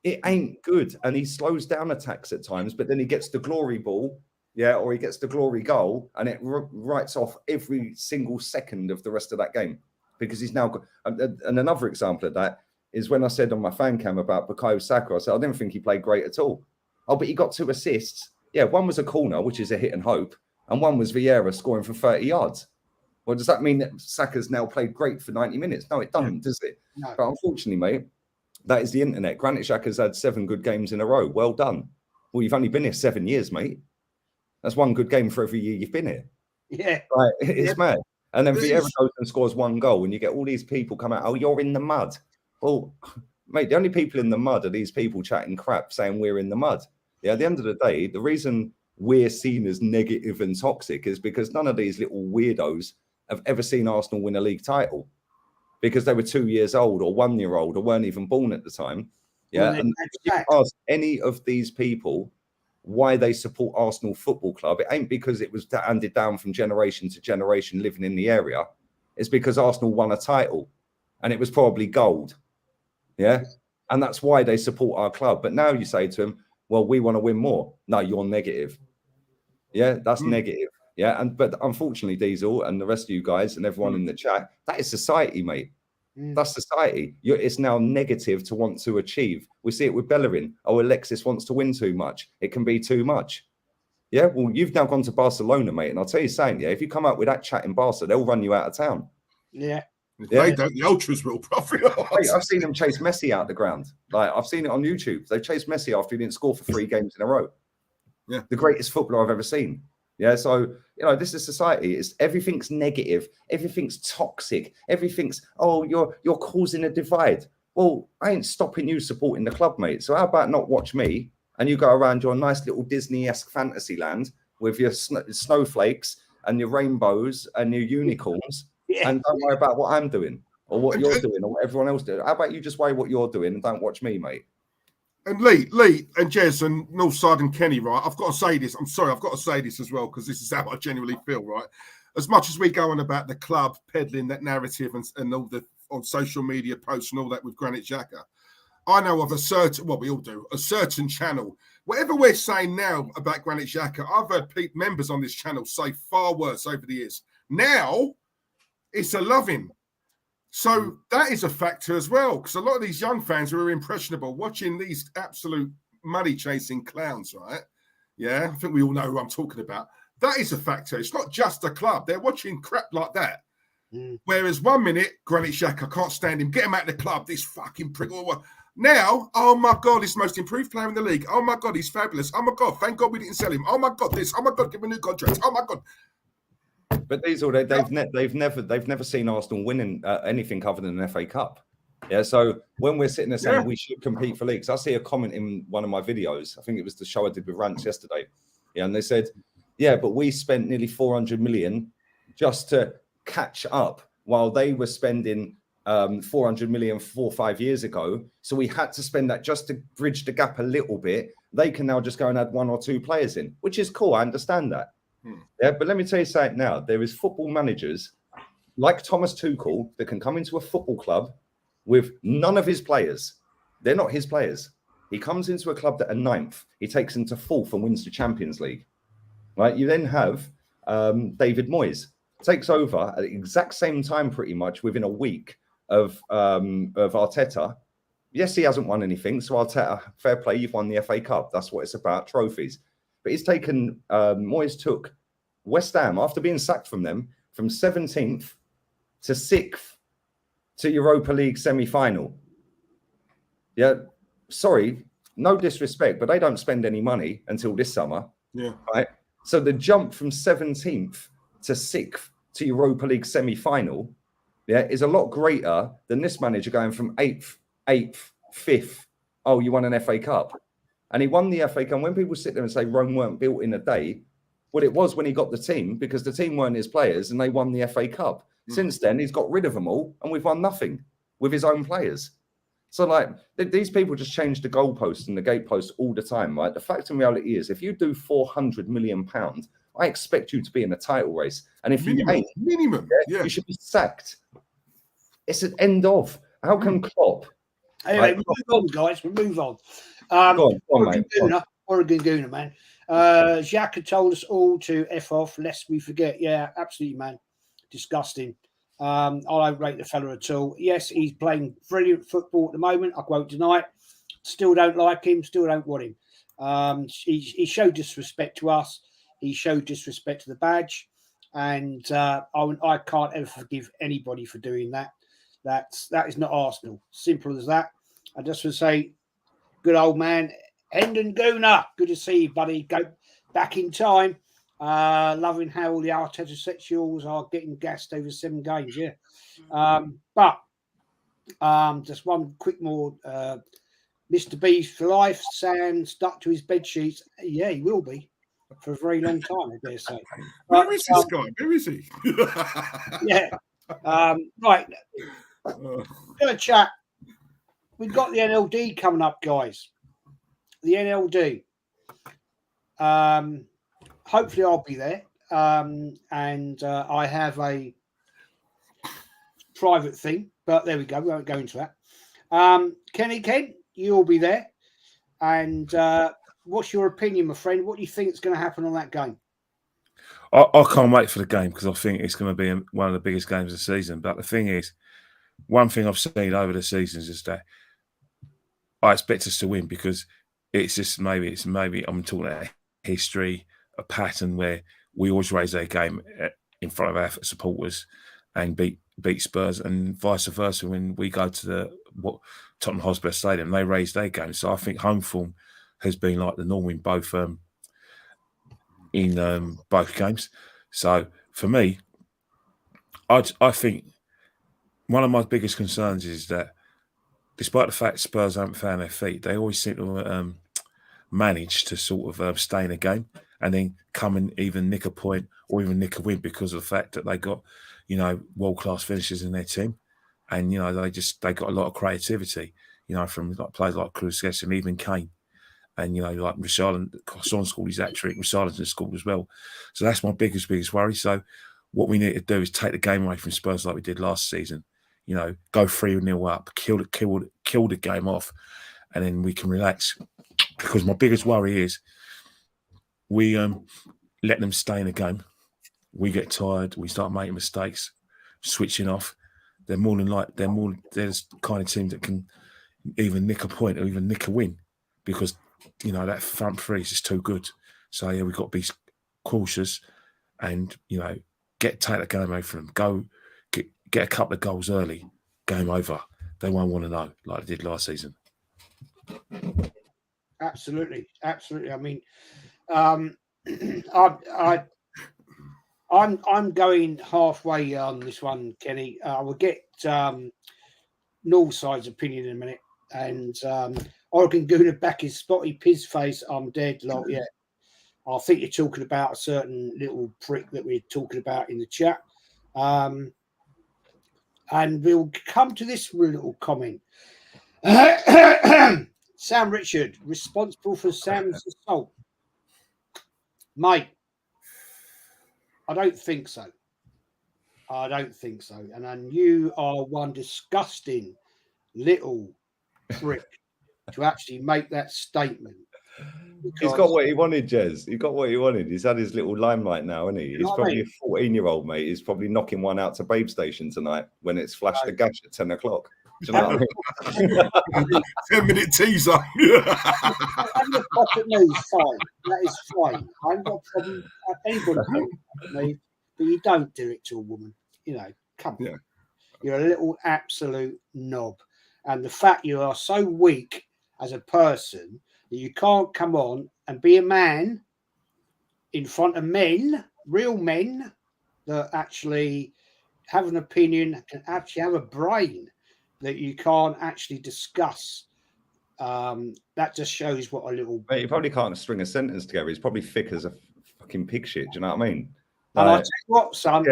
It ain't good. And he slows down attacks at times, but then he gets the glory ball, or he gets the glory goal, and it writes off every single second of the rest of that game. Because he's now got, and another example of that is when I said on my fan cam about Bukayo Saka, I said I didn't think he played great at all. Oh, but he got 2 assists. Yeah, one was a corner, which is a hit and hope, and one was Vieira scoring for 30 yards. Well, does that mean that Saka's now played great for 90 minutes? No, it doesn't, does it? No. But unfortunately, mate, that is the internet. Granit Xhaka's had 7 good games in a row. Well done. Well, you've only been here 7 years, mate. That's 1 good game for every year you've been here. Yeah. Right, it's mad. And then Vieira goes and scores 1 goal, and you get all these people come out, oh, you're in the mud. Well, mate, the only people in the mud are these people chatting crap, saying we're in the mud. Yeah, at the end of the day, the reason we're seen as negative and toxic is because none of these little weirdos have ever seen Arsenal win a league title because they were 2 years old or 1 year old or weren't even born at the time. Yeah, well, and if you ask any of these people why they support Arsenal Football Club, it ain't because it was handed down from generation to generation living in the area. It's because Arsenal won a title and it was probably gold. Yeah. And that's why they support our club. But now you say to them, well, we want to win more. No, you're negative. Yeah, that's negative. Yeah. But unfortunately, Diesel and the rest of you guys and everyone in the chat, that is society, mate. That's society. It's now negative to want to achieve. We see it with Bellerin. Oh, Alexis wants to win too much. It can be too much. Yeah, well, you've now gone to Barcelona, mate. And I'll tell you something, if you come out with that chat in Barca, they'll run you out of town. Yeah. They don't. The ultras will probably. I've seen them chase Messi out the ground. Like I've seen it on YouTube. They chased Messi after he didn't score for 3 games in a row. Yeah. The greatest footballer I've ever seen. Yeah, so this is society. It's everything's negative, everything's toxic, everything's you're causing a divide. Well, I ain't stopping you supporting the club, mate. So how about not watch me and you go around your nice little Disney-esque fantasy land with your snowflakes and your rainbows and your unicorns, and don't worry about what I'm doing or what you're doing or what everyone else doing. How about you just worry what you're doing and don't watch me, mate? And Lee and Jez and Northside and Kenny, right? I've got to say this. I'm sorry, I've got to say this as well, because this is how I genuinely feel, right? As much as we go on about the club peddling that narrative and all the on social media posts and all that with Granit Xhaka, I know of a certain, well, we all do, a certain channel. Whatever we're saying now about Granit Xhaka, I've heard members on this channel say far worse over the years. Now, it's a loving. So that is a factor as well, because a lot of these young fans who are impressionable watching these absolute money-chasing clowns, right? Yeah, I think we all know who I'm talking about. That is a factor. It's not just the club. They're watching crap like that. Whereas 1 minute, Granit Xhaka, can't stand him. Get him out of the club, this fucking prick. Now, oh my God, he's the most improved player in the league. Oh my God, he's fabulous. Oh my God, thank God we didn't sell him. Oh my God, this. Oh my God, give him a new contract. Oh my God. But they've never seen Arsenal winning anything other than an FA Cup. Yeah, so when we're sitting there saying we should compete for leagues, I see a comment in one of my videos. I think it was the show I did with Rants yesterday. Yeah, and they said, yeah, but we spent nearly 400 million just to catch up while they were spending 400 million 4 or 5 years ago. So we had to spend that just to bridge the gap a little bit. They can now just go and add 1 or 2 players in, which is cool. I understand that. Yeah, but let me tell you something now. There is football managers like Thomas Tuchel that can come into a football club with none of his players. They're not his players. He comes into a club that are 9th. He takes them to 4th and wins the Champions League. Right? You then have David Moyes takes over at the exact same time, pretty much within a week of Arteta. Yes, he hasn't won anything. So Arteta, fair play. You've won the FA Cup. That's what it's about, trophies. But he's taken, Moyes took West Ham, after being sacked from them, from 17th to 6th to Europa League semi-final. Yeah, sorry, no disrespect, but they don't spend any money until this summer. Yeah. Right? So the jump from 17th to 6th to Europa League semi-final, yeah, is a lot greater than this manager going from 8th, 5th. Oh, you won an FA Cup. And he won the FA Cup. And when people sit there and say Rome weren't built in a day, well, it was when he got the team, because the team weren't his players and they won the FA Cup. Since then, he's got rid of them all and we've won nothing with his own players. So, like, these people just change the goalposts and the gateposts all the time, right? The fact and reality is, if you do £400 million, I expect you to be in a title race. And if you ain't, you should be sacked. It's an end of. How can Klopp... Anyway, we move on, guys. We move on. Go on, Oregon Gooner, man. Xhaka told us all to F off, lest we forget. Yeah, absolutely, man. Disgusting. I don't rate the fella at all. Yes, he's playing brilliant football at the moment. I won't deny it. Still don't like him. Still don't want him. He showed disrespect to us. He showed disrespect to the badge. And I can't ever forgive anybody for doing that. That is not Arsenal. Simple as that. I just would say, good old man, Hendon Gooner. Good to see you, buddy. Go back in time. Loving how all the Arteta sexuals are getting gassed over 7 games. Yeah. But just one quick more. Mr. Beast for life. Sam stuck to his bed sheets. Yeah, he will be for a very long time, I dare say. Where is this guy? Where is he? Yeah. Right. Gonna chat. We've got the NLD coming up, guys. The NLD. Hopefully I'll be there. And I have a private thing, but there we go. We won't go into that. Ken, you'll be there. And what's your opinion, my friend? What do you think is going to happen on that game? I can't wait for the game because I think it's going to be one of the biggest games of the season. But the thing is, one thing I've seen over the seasons is that I expect us to win because it's just maybe I'm talking about history, a pattern where we always raise their game in front of our supporters and beat Spurs, and vice versa when we go to the Tottenham Hotspur Stadium, they raise their game. So I think home form has been like the norm in both games. So for me, I think one of my biggest concerns is that despite the fact Spurs haven't found their feet, they always seem to manage to sort of stay in a game and then come and even nick a point or even nick a win because of the fact that they got, you know, world-class finishers in their team. And, you know, they got a lot of creativity, you know, from like players like Kulusevski and even Kane. And, you know, like Richarlison, Son scored his hat-trick, Richarlison scored as well. So that's my biggest worry. So what we need to do is take the game away from Spurs like we did last season. You know, go 3-0 up, kill the game off, and then we can relax. Because my biggest worry is we let them stay in the game. We get tired. We start making mistakes, switching off. They're there's the kind of team that can even nick a point or even nick a win because, you know, that front three is just too good. So, yeah, we've got to be cautious and, you know, take the game away from them. Go get a couple of goals early. Game over. They won't want to know like they did last season. Absolutely. I mean, I'm going halfway on this one, Kenny. I will get Northside's opinion in a minute, and Oregon Gooner back his spotty piss face. I'm dead. Like, yeah, I think you're talking about a certain little prick that we're talking about in the chat, and we'll come to this little comment. Sam Richard, responsible for Sam's assault. Mate, I don't think so. And then you are one disgusting little prick to actually make that statement. He's got what he wanted, Jez. He got what he wanted. He's had his little limelight now, hasn't he? He's probably a 14-year-old, mate. He's probably knocking one out to Babe Station tonight when it's flashed the gash at 10 o'clock. Do you know what I mean? 10-minute teaser. Having a pop at me is fine. That is fine. I haven't got a problem. Anybody can at me, but you don't do it to a woman. You know, come on. You're a little absolute knob. And the fact you are so weak as a person that you can't come on and be a man in front of men, real men, that actually have an opinion, can actually have a brain that you can't actually discuss. That just shows what a little... Mate, he probably can't string a sentence together. He's probably thick as a fucking pig shit. Do you know what I mean? And I'll tell you what, son,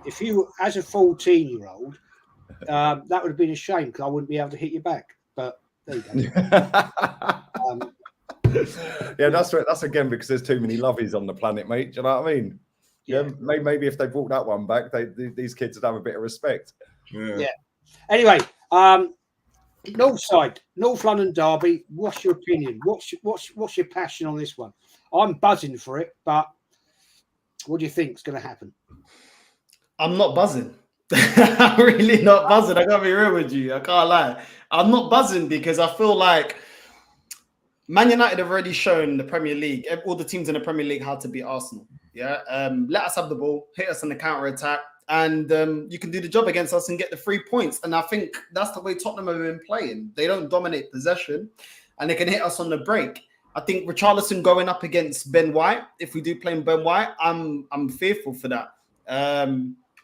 if you, as a 14-year-old, that would have been a shame because I wouldn't be able to hit you back. But there you go. Yeah, that's again because there's too many lovies on the planet, mate. Do you know what I mean? Yeah, maybe if they brought that one back, these kids would have a bit of respect. Yeah. Anyway, Northside, North London derby. What's your opinion? What's your passion on this one? I'm buzzing for it, but what do you think is going to happen? I'm not buzzing. I'm really not buzzing. I gotta be real with you. I can't lie. I'm not buzzing because I feel like Man United have already shown the Premier League, all the teams in the Premier League, how to beat Arsenal. Yeah, let us have the ball, hit us on the counter attack, and you can do the job against us and get the 3 points. And I think that's the way Tottenham have been playing. They don't dominate possession, and they can hit us on the break. I think Richarlison going up against Ben White, if we do play Ben White, I'm fearful for that.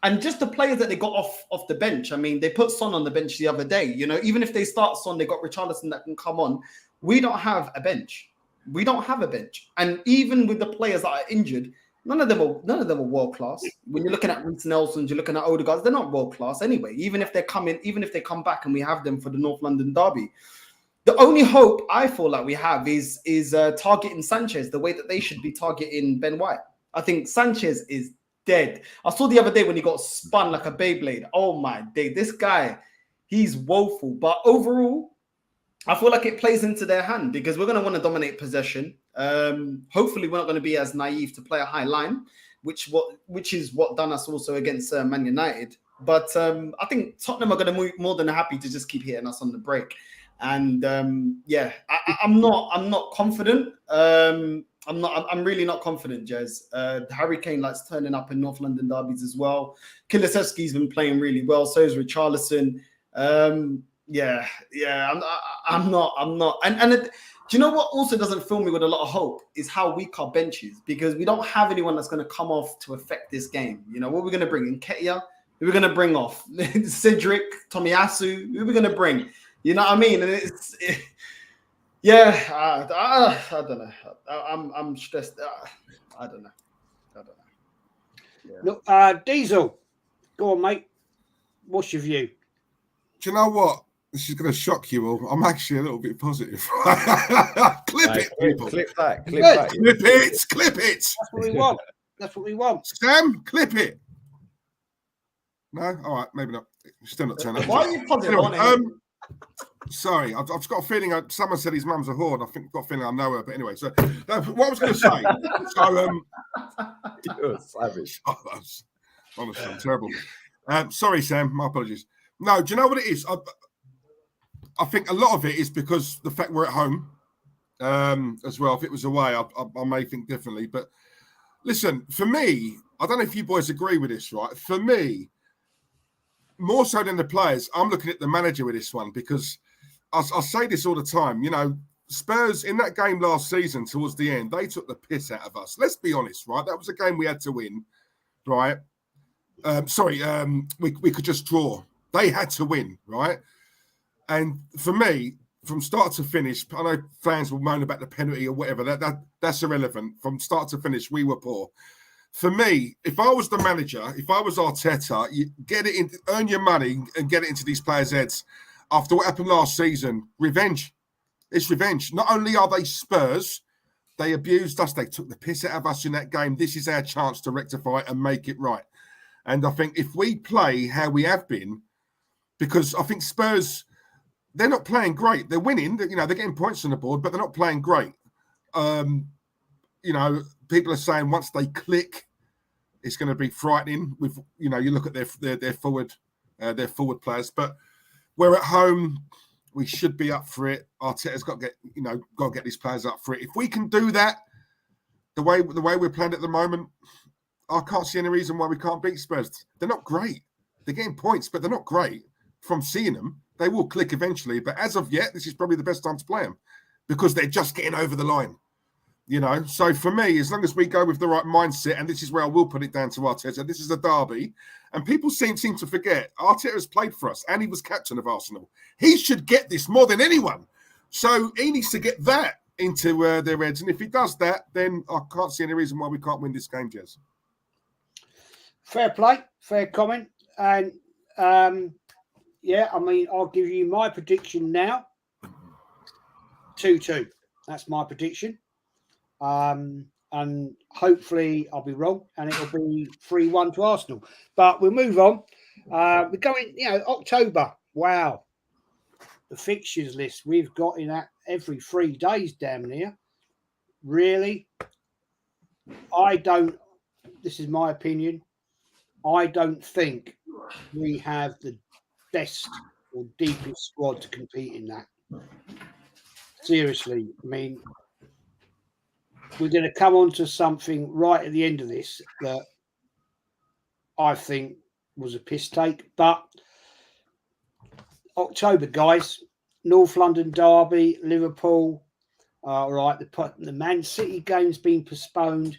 And just the players that they got off the bench. I mean, they put Son on the bench the other day. You know, even if they start Son, they got Richarlison that can come on. We don't have a bench. We don't have a bench. And even with the players that are injured, none of them are world class. When you're looking at Reece Nelson, you're looking at Odegaard, they're not world class anyway. Even if they come back and we have them for the North London derby. The only hope I feel like we have is targeting Sanchez the way that they should be targeting Ben White. I think Sanchez is dead. I saw the other day when he got spun like a Beyblade. Oh my day, this guy, he's woeful. But overall, I feel like it plays into their hand because we're going to want to dominate possession. Hopefully, we're not going to be as naive to play a high line, which is what done us also against Man United. But I think Tottenham are going to be more than happy to just keep hitting us on the break. And I'm not confident. I'm really not confident, Jez. Harry Kane likes turning up in North London derbies as well. Kulusevski's been playing really well. So is Richarlison. I'm not. And do you know what also doesn't fill me with a lot of hope is how weak our bench is because we don't have anyone that's going to come off to affect this game. You know, what we're going to bring in Nketiah, Who are we going to bring off? Cedric, Tomiyasu. Who are we going to bring? You know what I mean? And I don't know. I'm stressed. I don't know. Yeah. Look, Diesel, go on, mate. What's your view? Do you know what? This is going to shock you all. I'm actually a little bit positive. Clip it, people. Clip that. Good. Clip it. Clip it. That's what we want. That's what we want. Sam, clip it. No? All right, maybe not. Still not turning up. Why are you positive on Anyway, it? sorry, I've got a feeling. Someone said his mum's a whore, and I've got a feeling I know her. But anyway, so what I was going to say. You're savage. Honestly, I'm terrible. Sorry, Sam. My apologies. No, do you know what it is? I think a lot of it is because the fact we're at home as well. If it was away, I may think differently. But listen, for me, I don't know if you boys agree with this, right? For me, more so than the players, I'm looking at the manager with this one because I say this all the time. You know, Spurs in that game last season towards the end, they took the piss out of us. Let's be honest, right? That was a game we had to win, right? We could just draw. They had to win, right? And for me, from start to finish, I know fans will moan about the penalty or whatever. That's irrelevant. From start to finish, we were poor. For me, if I was the manager, if I was Arteta, you get it in, earn your money and get it into these players' heads. After what happened last season, revenge. It's revenge. Not only are they Spurs, they abused us. They took the piss out of us in that game. This is our chance to rectify it and make it right. And I think if we play how we have been, because I think Spurs, they're not playing great. They're winning. They're getting points on the board, but they're not playing great. People are saying once they click, it's going to be frightening. With you look at their forward players, but we're at home. We should be up for it. Arteta's got to get these players up for it. If we can do that, the way we're playing at the moment, I can't see any reason why we can't beat Spurs. They're not great. They're getting points, but they're not great. From seeing them, they will click eventually. But as of yet, this is probably the best time to play them because they're just getting over the line. So for me, as long as we go with the right mindset, and this is where I will put it down to Arteta, this is a derby, and people seem to forget Arteta has played for us, and he was captain of Arsenal. He should get this more than anyone. So he needs to get that into their heads, and if he does that, then I can't see any reason why we can't win this game, Jez. Fair play, fair comment, and I'll give you my prediction now. 2-2. That's my prediction. And hopefully I'll be wrong and it'll be 3-1 to Arsenal. But we'll move on. We're going, October. Wow. The fixtures list we've got in that every 3 days damn near. Really? This is my opinion. I don't think we have the best or deepest squad to compete in that. Seriously, I mean, we're going to come on to something right at the end of this that I think was a piss take. But October, guys, North London derby, Liverpool. All right, the Man City game's been postponed,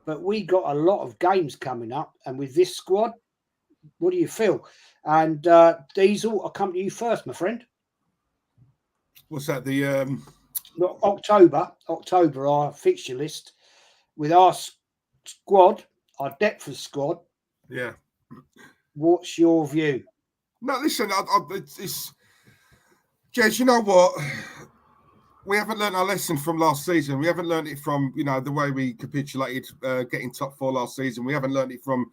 but we got a lot of games coming up. And with this squad, what do you feel? And Diesel, I'll come to you first, my friend. What's that? October, our fixture list with our squad, our depth of squad. Yeah. What's your view? No, listen, it's Jez, you know what? We haven't learned our lesson from last season. We haven't learned it from, the way we capitulated getting top 4 last season. We haven't learned it from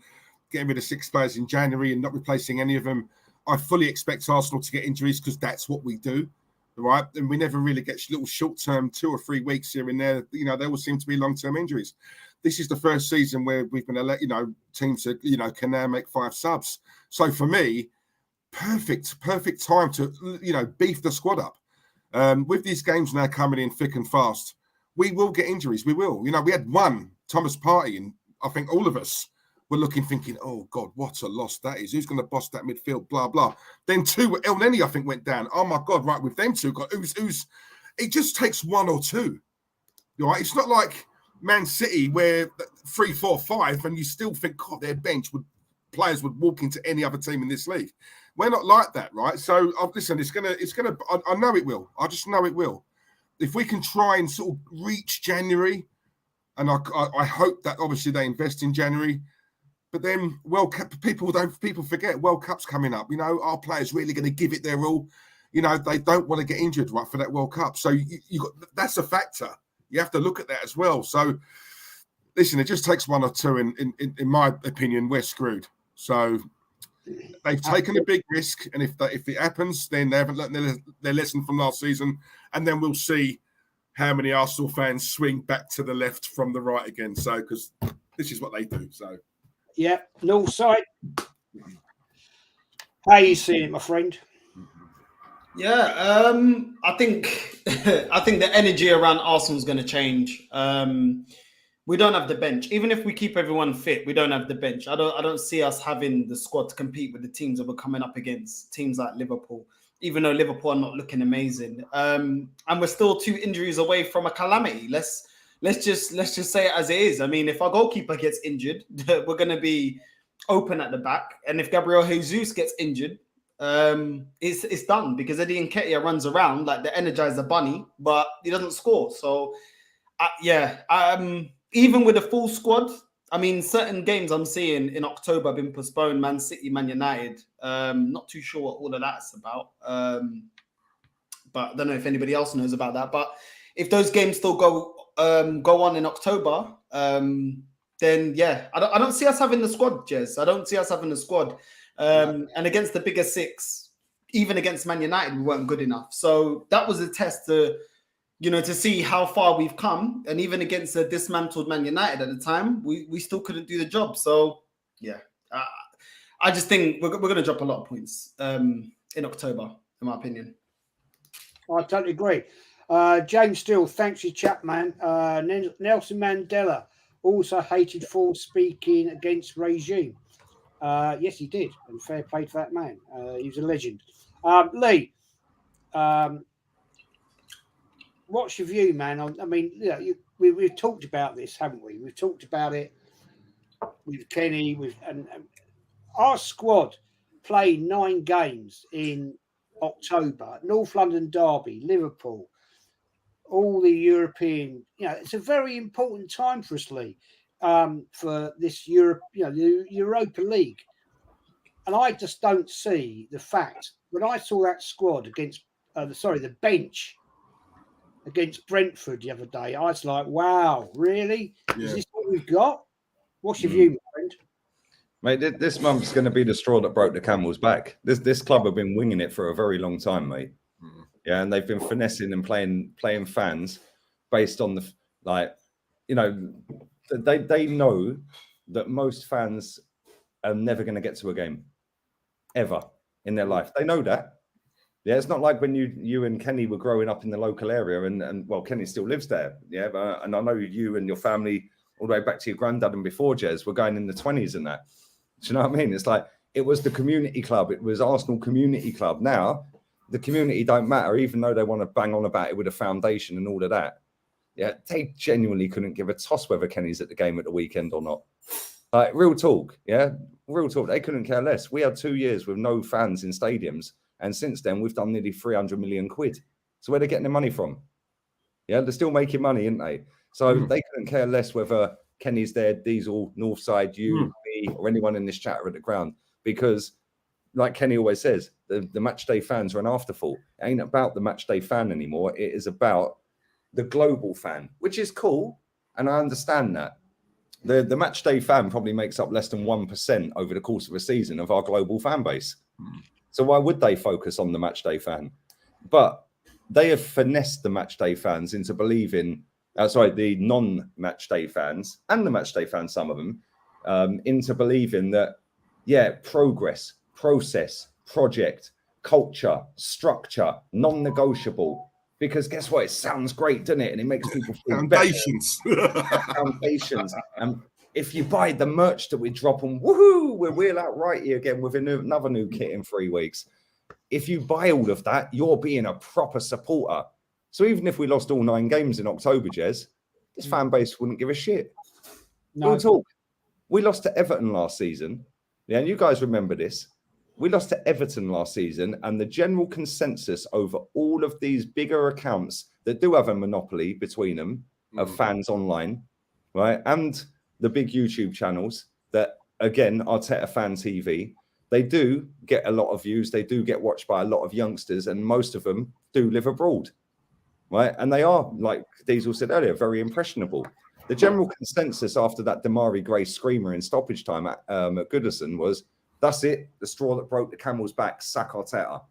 getting rid of 6 players in January and not replacing any of them. I fully expect Arsenal to get injuries because that's what we do. Right, and we never really get little short-term 2 or 3 weeks here and there. There will seem to be long-term injuries. This is the first season where we've been let teams can now make 5 subs. So for me, perfect time to beef the squad up. With these games now coming in thick and fast, we will get injuries. We will. We had one Thomas Partey, and I think all of us were thinking, oh God, what a loss that is. Who's going to boss that midfield? Blah blah. Then 2, El Neni, I think, went down. Oh my God, right, with them 2, who's it just takes 1 or 2. Right? It's not like Man City where 3, 4, 5, and you still think, God, their bench would players would walk into any other team in this league. We're not like that, right? So listen, it's gonna. I know it will. I just know it will. If we can try and sort of reach January, and I hope that obviously they invest in January. But then World Cup, people forget World Cup's coming up. You know, our players really going to give it their all. You know, they don't want to get injured right for that World Cup. So that's a factor. You have to look at that as well. So listen, it just takes one or two. In my opinion, we're screwed. So they've taken a big risk, and if it happens, then they haven't learned their lesson from last season, and then we'll see how many Arsenal fans swing back to the left from the right again. So because this is what they do. So. Yeah, Northside. How are you seeing it, my friend? Yeah, I think the energy around Arsenal is going to change. We don't have the bench. Even if we keep everyone fit, we don't have the bench. I don't see us having the squad to compete with the teams that we're coming up against. Teams like Liverpool, even though Liverpool are not looking amazing, and we're still 2 injuries away from a calamity. Let's just say it as it is. I mean, if our goalkeeper gets injured, we're going to be open at the back. And if Gabriel Jesus gets injured, it's done, because Eddie Nketiah runs around like the Energizer Bunny, but he doesn't score. So, even with a full squad, I mean, certain games I'm seeing in October have been postponed. Man City, Man United. Not too sure what all of that's about. But I don't know if anybody else knows about that. But if those games still go on in October, then yeah, I don't see us having the squad, Jez. I don't see us having the squad. And against the bigger 6, even against Man United, we weren't good enough. So that was a test to see how far we've come. And even against a dismantled Man United at the time, we still couldn't do the job. So yeah, I just think we're going to drop a lot of points in October, in my opinion. I totally agree. James Steele, thanks for your chat, man. Nelson Mandela also hated for speaking against regime. Yes, he did, and fair play to that man. He was a legend. Lee, what's your view, man? I mean, we've talked about this, haven't we? We've talked about it with Kenny, and our squad played 9 games in October. North London Derby, Liverpool, all the European. It's a very important time for us, Lee, for this Europe, the Europa League. And I just don't see the fact, when I saw that squad against, the bench against Brentford the other day, I was like, wow, really? Yeah. Is this what we've got? What's your view, my friend? Mate, this month's going to be the straw that broke the camel's back. This club have been winging it for a very long time, mate. Yeah, and they've been finessing and playing fans based on they know that most fans are never going to get to a game ever in their life. They know that. Yeah, it's not like when you and Kenny were growing up in the local area, and well, Kenny still lives there. Yeah, and I know you and your family all the way back to your granddad and before, Jez, were going in the 20s and that. Do you know what I mean? It's like it was the community club. It was Arsenal Community Club. Now the community don't matter, even though they want to bang on about it with a foundation and all of that. Yeah, they genuinely couldn't give a toss whether Kenny's at the game at the weekend or not. Like, real talk, yeah? Real talk. They couldn't care less. We had 2 years with no fans in stadiums. And since then, we've done nearly 300 million quid. So where are they getting the money from? Yeah, they're still making money, aren't they? So they couldn't care less whether Kenny's there, Diesel, Northside, you, me, or anyone in this chat are at the ground. Because, like Kenny always says, the match day fans are an afterthought. It ain't about the match day fan anymore. It is about the global fan, which is cool. And I understand that. The match day fan probably makes up less than 1% over the course of a season of our global fan base. So why would they focus on the match day fan? But they have finessed the match day fans into believing, the non-match day fans and the match day fans, some of them, into believing that, progress, process, project, culture, structure, non-negotiable. Because guess what? It sounds great, doesn't it? And it makes people feel foundations. Foundations. And if you buy the merch that we drop on, woohoo, we'll wheel out right here again with another new kit in 3 weeks. If you buy all of that, you're being a proper supporter. So even if we lost all 9 games in October, Jez, this fan base wouldn't give a shit. No. We'll talk. We lost to Everton last season. Yeah, and you guys remember this. We lost to Everton last season, and the general consensus over all of these bigger accounts that do have a monopoly between them of fans online, right, and the big YouTube channels that, again, Arteta Fan TV, they do get a lot of views. They do get watched by a lot of youngsters, and most of them do live abroad, right? And they are, like Diesel said earlier, very impressionable. The general consensus after that Damari Gray screamer in stoppage time at Goodison was, that's it, the straw that broke the camel's back, sack Arteta.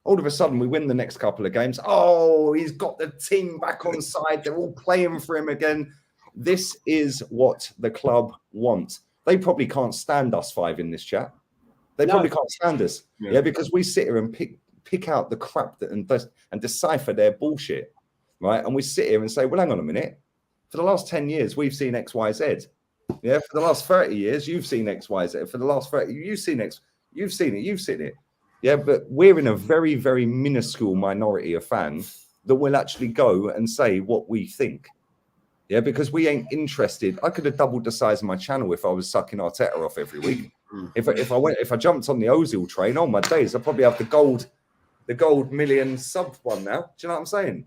All of a sudden, we win the next couple of games. Oh, he's got the team back on side. They're all playing for him again. This is what the club want. They probably can't stand us five in this chat. They probably can't stand us. Yeah, because we sit here and pick out the crap and decipher their bullshit, right? And we sit here and say, well, hang on a minute. For the last 10 years, we've seen X, Y, Z. Yeah, for the last 30 years, you've seen X, Y, Z. For the last 30, you've seen X. You've seen it. Yeah, but we're in a very, very minuscule minority of fans that will actually go and say what we think. Yeah, because we ain't interested. I could have doubled the size of my channel if I was sucking Arteta off every week. If I jumped on the Ozil train, oh my days, I'd probably have the gold million sub one now. Do you know what I'm saying?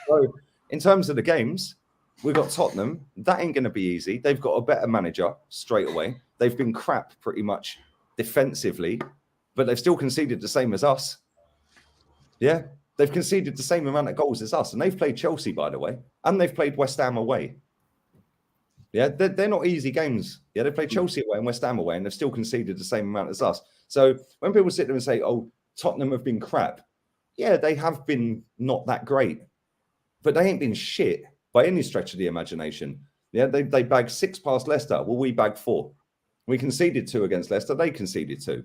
So in terms of the games, we've got Tottenham. That ain't going to be easy. They've got a better manager straight away. They've been crap pretty much defensively, but they've still conceded the same as us. Yeah, they've conceded the same amount of goals as us, and they've played Chelsea, by the way, and they've played West Ham away. Yeah, they're not easy games. Yeah, they played Chelsea away and West Ham away, and they've still conceded the same amount as us. So when people sit there and say, oh, Tottenham have been crap, yeah, they have been not that great, but they ain't been shit by any stretch of the imagination. Yeah, they bagged 6 past Leicester. Well, we bagged 4. We conceded 2 against Leicester. They conceded 2.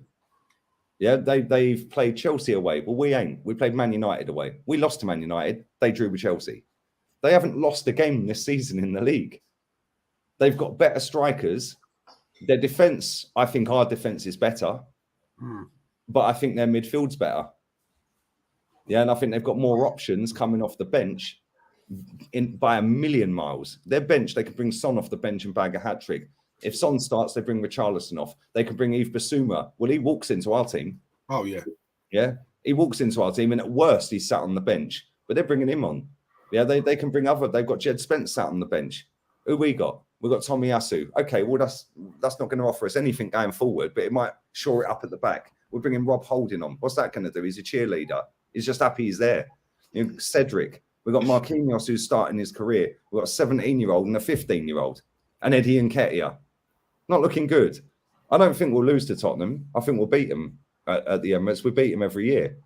Yeah, they've played Chelsea away. Well, we ain't. We played Man United away. We lost to Man United. They drew with Chelsea. They haven't lost a game this season in the league. They've got better strikers. Their defence, I think our defence is better. But I think their midfield's better. Yeah, and I think they've got more options coming off the bench by a million miles. Their bench, they could bring Son off the bench and bag a hat-trick. If Son starts, they bring Richarlison off. They could bring Yves Bissouma. Well, he walks into our team. Oh, yeah. Yeah, he walks into our team, and at worst, he's sat on the bench. But they're bringing him on. Yeah, they can bring they've got Jed Spence sat on the bench. Who we got? We've got Tomiyasu. Okay, well, that's not going to offer us anything going forward, but it might shore it up at the back. We're bringing Rob Holding on. What's that going to do? He's a cheerleader. He's just happy he's there. You know, Cedric. We've got Marquinhos, who's starting his career. We've got a 17-year-old and a 15-year-old. And Eddie Nketiah. Not looking good. I don't think we'll lose to Tottenham. I think we'll beat them at the Emirates. We beat them every year.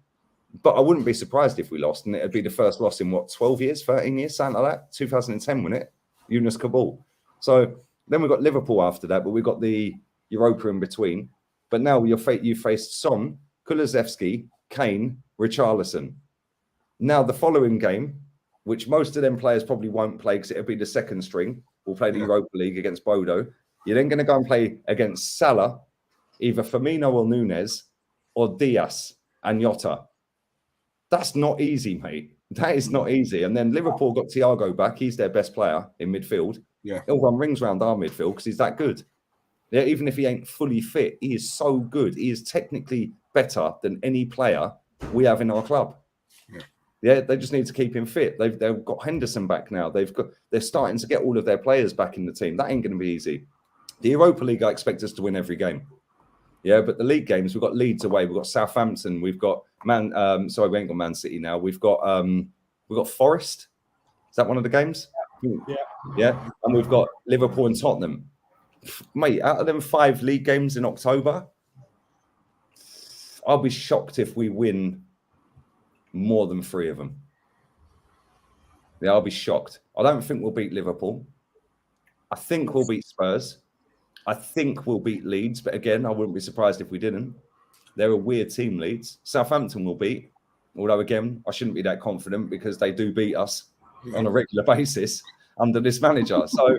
But I wouldn't be surprised if we lost, and it'd be the first loss in, 12 years, 13 years, something like that? 2010, wasn't it? Yunus Kabul. So then we've got Liverpool after that, but we've got the Europa in between. But now you faced Son, Kulusevski, Kane, Richarlison. Now the following game, which most of them players probably won't play because it'll be the second string, we'll play the Europa League against Bodo. You're then going to go and play against Salah, either Firmino or Nunez, or Diaz and Jota. That's not easy, mate. That is not easy. And then Liverpool got Thiago back. He's their best player in midfield. Yeah. He'll run rings around our midfield because he's that good. Yeah, even if he ain't fully fit, he is so good. He is technically better than any player we have in our club. Yeah, they just need to keep him fit. They've got Henderson back now. They're starting to get all of their players back in the team. That ain't going to be easy. The Europa League, I expect us to win every game. Yeah, but the league games, we've got Leeds away, we've got Southampton, we've got we ain't got Man City now. We've got Forest. Is that one of the games? Yeah, and we've got Liverpool and Tottenham. Mate, out of them 5 league games in October, I'll be shocked if we win more than 3 of them. Yeah, I'll be shocked. I don't think we'll beat Liverpool. I think we'll beat Spurs. I think we'll beat Leeds, but again, I wouldn't be surprised if we didn't. They're a weird team, Leeds. Southampton will beat, although again, I shouldn't be that confident because they do beat us on a regular basis under this manager. So,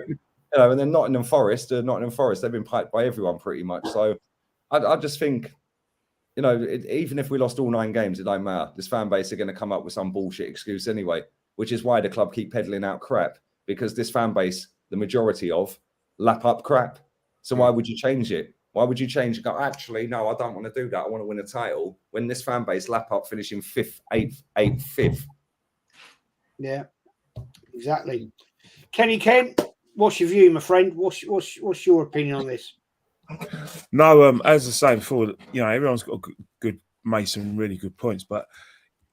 and then Nottingham Forest, they've been piped by everyone pretty much. So I just think, even if we lost all 9 games, it don't matter. This fan base are going to come up with some bullshit excuse anyway, which is why the club keep peddling out crap, because this fan base, the majority of, lap up crap. So why would you change it? Why would you change and go, actually, no, I don't want to do that. I want to win a title when this fan base lap up finishing 5th, 8th, 8th, 5th. Yeah, exactly. Kenny Kent, what's your view, my friend? What's your opinion on this? No, as I say before, everyone's got made some really good points, but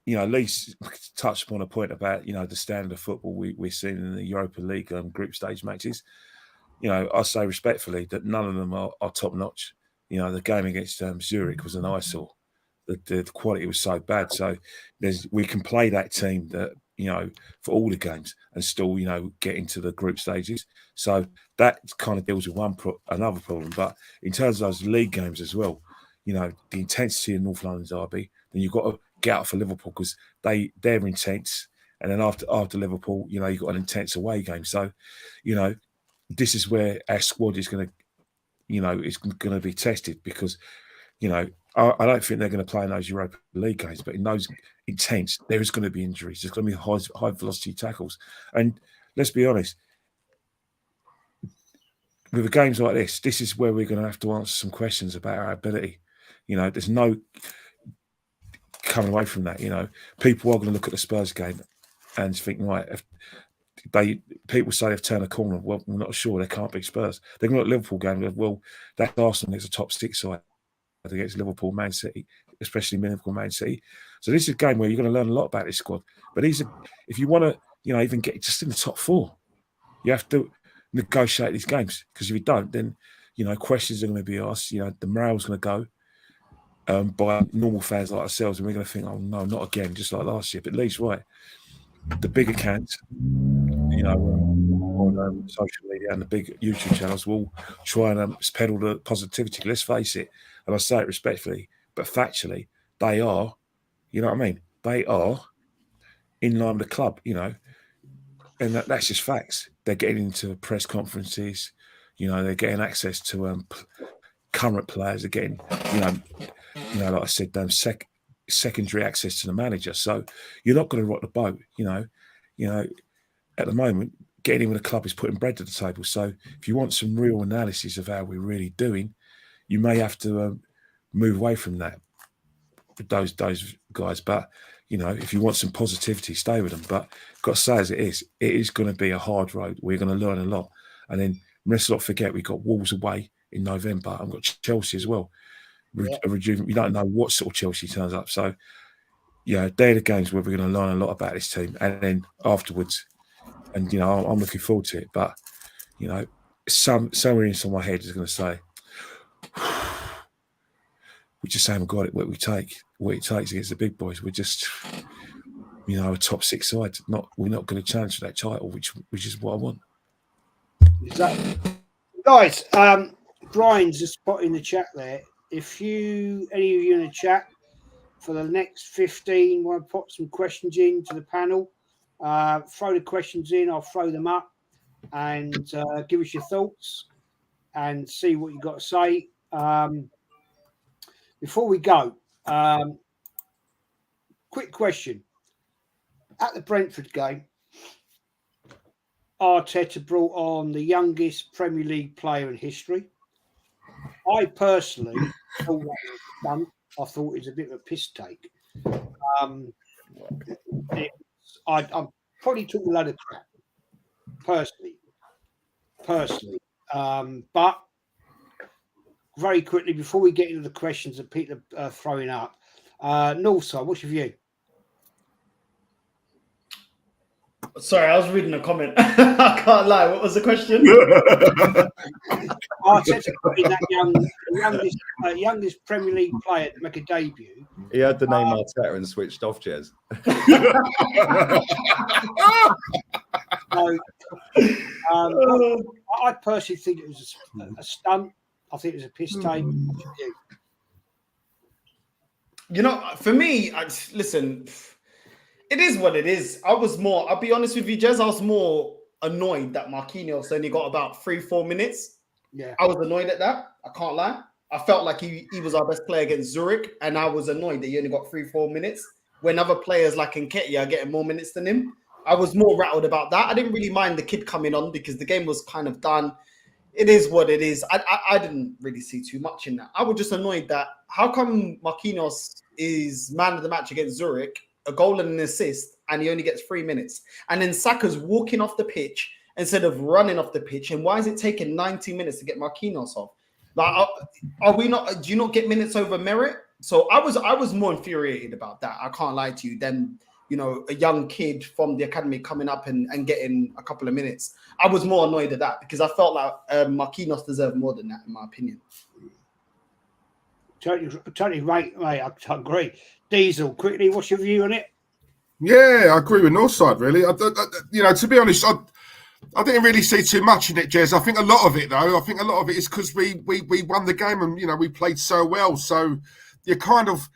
at least touched upon a point about the standard of football we're seeing in the Europa League group stage matches. I say respectfully that none of them are top notch. The game against Zurich was an eyesore. The quality was so bad. So we can play that team that for all the games and still get into the group stages. So that kind of deals with another problem. But in terms of those league games as well, the intensity of North London derby, then you've got to get out for Liverpool because they're intense. And then after Liverpool, you've got an intense away game. So, this is where our squad is going to be tested because, I don't think they're going to play in those Europa League games, but in those intense, there is going to be injuries. There's going to be high velocity tackles. And let's be honest, with the games like this is where we're going to have to answer some questions about our ability. There's no coming away from that. People are going to look at the Spurs game and think, right, people say they've turned a corner. Well, we're not sure. They can't beat Spurs. They're going to look at Liverpool game. Well, that's Arsenal. It's a top 6 side against Liverpool, Man City, especially Liverpool, Man City. So this is a game where you're going to learn a lot about this squad. But if you want to, even get just in the top 4, you have to negotiate these games because if you don't, then questions are going to be asked. The morale's going to go by normal fans like ourselves, and we're going to think, oh no, not again, just like last year. But at least, right, the big accounts, on social media and the big YouTube channels will try and peddle the positivity. Let's face it, and I say it respectfully, but factually, they are, they are in line with the club, and that's just facts. They're getting into press conferences, they're getting access to current players. They're getting, like I said, secondary access to the manager. So you're not going to rock the boat, at the moment. Getting in with the club is putting bread to the table. So if you want some real analysis of how we're really doing, you may have to move away from that with those guys. But, if you want some positivity, stay with them. But I've got to say as it is going to be a hard road. We're going to learn a lot. And then let's not forget we've got Wolves away in November and we've got Chelsea as well. Yeah. We don't know what sort of Chelsea turns up. So, they're the games where we're going to learn a lot about this team. And then afterwards, and I'm looking forward to it, but somewhere inside my head is going to say, we just haven't got it. What it takes against the big boys. We're just, a top 6 side. We're not going to challenge for that title, which is what I want. Exactly, guys. Brian's just put in the chat there. If any of you in the chat for the next 15 want to put some questions in to the panel. Throw the questions in, I'll throw them up and give us your thoughts and see what you've got to say. Before we go, quick question. At the Brentford game, Arteta brought on the youngest Premier League player in history. I personally thought that was done. I thought it was a bit of a piss take. I probably took a load of crap, personally. But very quickly, before we get into the questions that people are throwing up, Northside, what's your view? Sorry, I was reading a comment. I can't lie. What was the question? Arteta putting that youngest Premier League player to make a debut. He had the name Arteta and switched off, Jez. I personally think it was a stunt. I think it was a piss take. For me, listen, it is what it is. I'll be honest with you, Jez, I was more annoyed that Marquinhos only got about 3-4 minutes. Yeah. I was annoyed at that. I can't lie. I felt like he was our best player against Zurich, and I was annoyed that he only got 3-4 minutes when other players like Nketiah are getting more minutes than him. I was more rattled about that. I didn't really mind the kid coming on because the game was kind of done. it is what it is. I didn't really see too much in that. I was just annoyed that how come Marquinhos is man of the match against Zurich, a goal and an assist, and he only gets 3 minutes, and then Saka's walking off the pitch instead of running off the pitch, and why is it taking 90 minutes to get Marquinhos off? Like, are we not? Do you not get minutes over merit? So I was more infuriated about that. I can't lie to you. Than a young kid from the academy coming up and getting a couple of minutes. I was more annoyed at that because I felt like Marquinhos deserved more than that, in my opinion. Totally right, mate. I agree. Diesel, quickly, what's your view on it? Yeah, I agree with Northside, really. To be honest, I didn't really see too much in it, Jez. I think a lot of it, though, is because we won the game and, we played so well. So you kind of,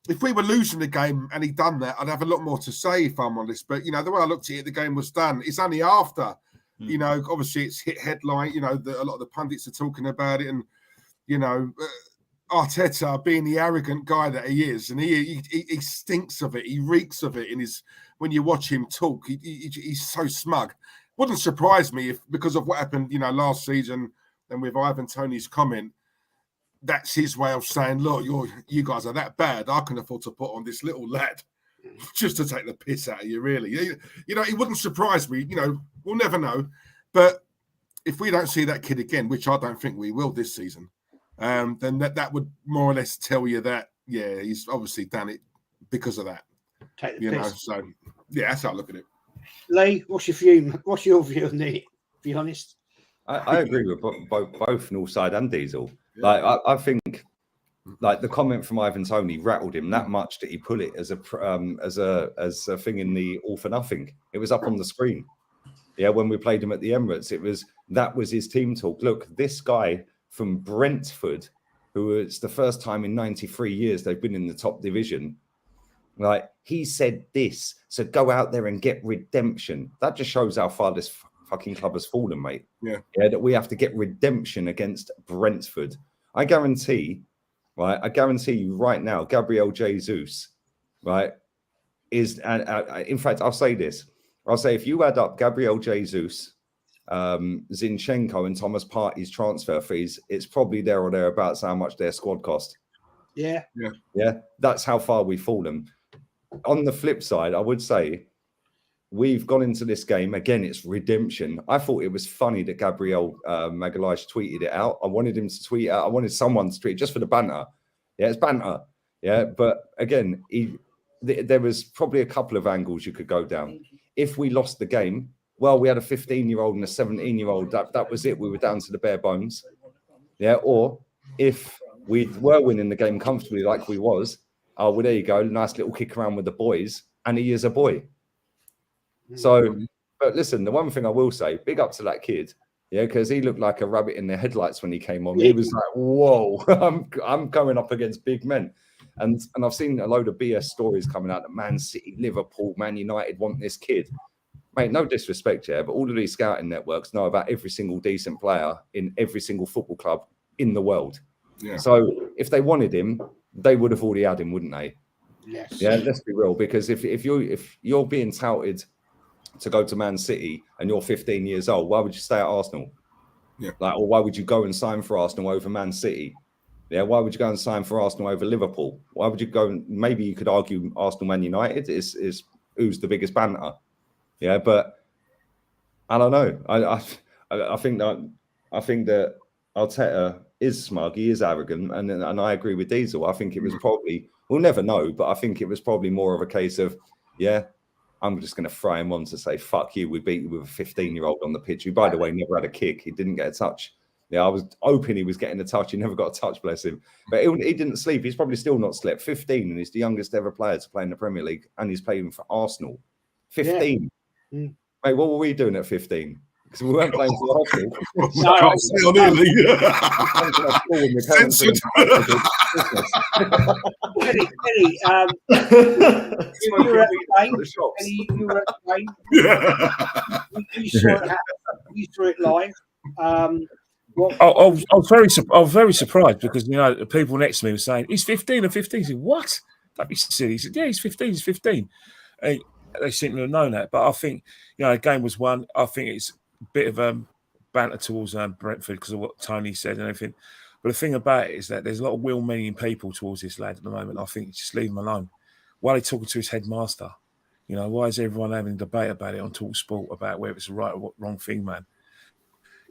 if we were losing the game and he'd done that, I'd have a lot more to say, if I'm honest. But, the way I looked at it, the game was done. It's only after, obviously it's hit headline, a lot of the pundits are talking about it and, Arteta being the arrogant guy that he is, and he stinks of it. He reeks of it when you watch him talk. He's so smug. Wouldn't surprise me if, because of what happened, last season, and with Ivan Toney's comment, that's his way of saying, look, you guys are that bad. I can afford to put on this little lad just to take the piss out of you, really. It wouldn't surprise me. We'll never know. But if we don't see that kid again, which I don't think we will this season, then that would more or less tell you that, yeah, he's obviously done it because of that. Take the piss. So, yeah, that's how I look at it. Lee, what's your view? What's your view on it? Be honest. I agree with both Northside and Diesel. Yeah. Like I think, like the comment from Ivan Toney rattled him that much that he put it as a thing in the All for Nothing. It was up on the screen. Yeah, when we played him at the Emirates, that was his team talk. Look, this guy from Brentford, who it's the first time in 93 years they've been in the top division. Like, he said this, so go out there and get redemption. That just shows how far this fucking club has fallen, mate. Yeah, that we have to get redemption against Brentford. I guarantee you right now, Gabriel Jesus, right, is, and in fact, I'll say this. I'll say if you add up Gabriel Jesus, Zinchenko and Thomas Partey's transfer fees, it's probably there or thereabouts how much their squad cost. Yeah. That's how far we've fallen. On the flip side, I would say we've gone into this game again. It's redemption. I thought it was funny that Gabriel Magalhaes tweeted it out. I wanted him to tweet it out. I wanted someone to tweet just for the banter. Yeah, it's banter. Yeah, but again, there was probably a couple of angles you could go down. If we lost the game, well, we had a 15-year-old and a 17-year-old. That was it. We were down to the bare bones. Yeah, or if we were winning the game comfortably like we was, well, there you go. Nice little kick around with the boys. And he is a boy. So, but listen, the one thing I will say, big up to that kid. Yeah, because he looked like a rabbit in the headlights when he came on. He was like, whoa, I'm going up against big men. And I've seen a load of BS stories coming out that Man City, Liverpool, Man United want this kid. Mate, no disrespect here, but all of these scouting networks know about every single decent player in every single football club in the world. Yeah. So if they wanted him, they would have already had him, wouldn't they? Yes. Yeah, let's be real. Because if you're being touted to go to Man City and you're 15 years old, why would you stay at Arsenal? Yeah. Or why would you go and sign for Arsenal over Man City? Yeah, why would you go and sign for Arsenal over Liverpool? Why would you go? Maybe you could argue Arsenal, Man United is who's the biggest banter. Yeah, but I don't know. I think that Arteta is smug. He is arrogant, and I agree with Diesel. I think it was probably, we'll never know, but I think it was probably more of a case of, yeah, I'm just going to throw him on to say, fuck you. We beat you with a 15-year-old on the pitch, who, by the way, never had a kick. He didn't get a touch. Yeah, I was hoping he was getting a touch. He never got a touch, bless him. But he didn't sleep. He's probably still not slept. 15, and he's the youngest ever player to play in the Premier League, and he's playing for Arsenal. 15. Yeah. Mate, what were we doing at 15? Because we weren't playing for Arsenal. You saw it live. I was very surprised because the people next to me were saying he's 15 and 15. I said, what? That'd be silly. He said, yeah, he's 15. He's 15. They seem to have known that, but I think the game was won. I think it's a bit of banter towards Brentford because of what Tony said and everything. But the thing about it is that there's a lot of well-meaning people towards this lad at the moment. I think just leave him alone. Why are they talking to his headmaster? You know, why is everyone having a debate about it on Talk Sport about whether it's the right or wrong thing, man?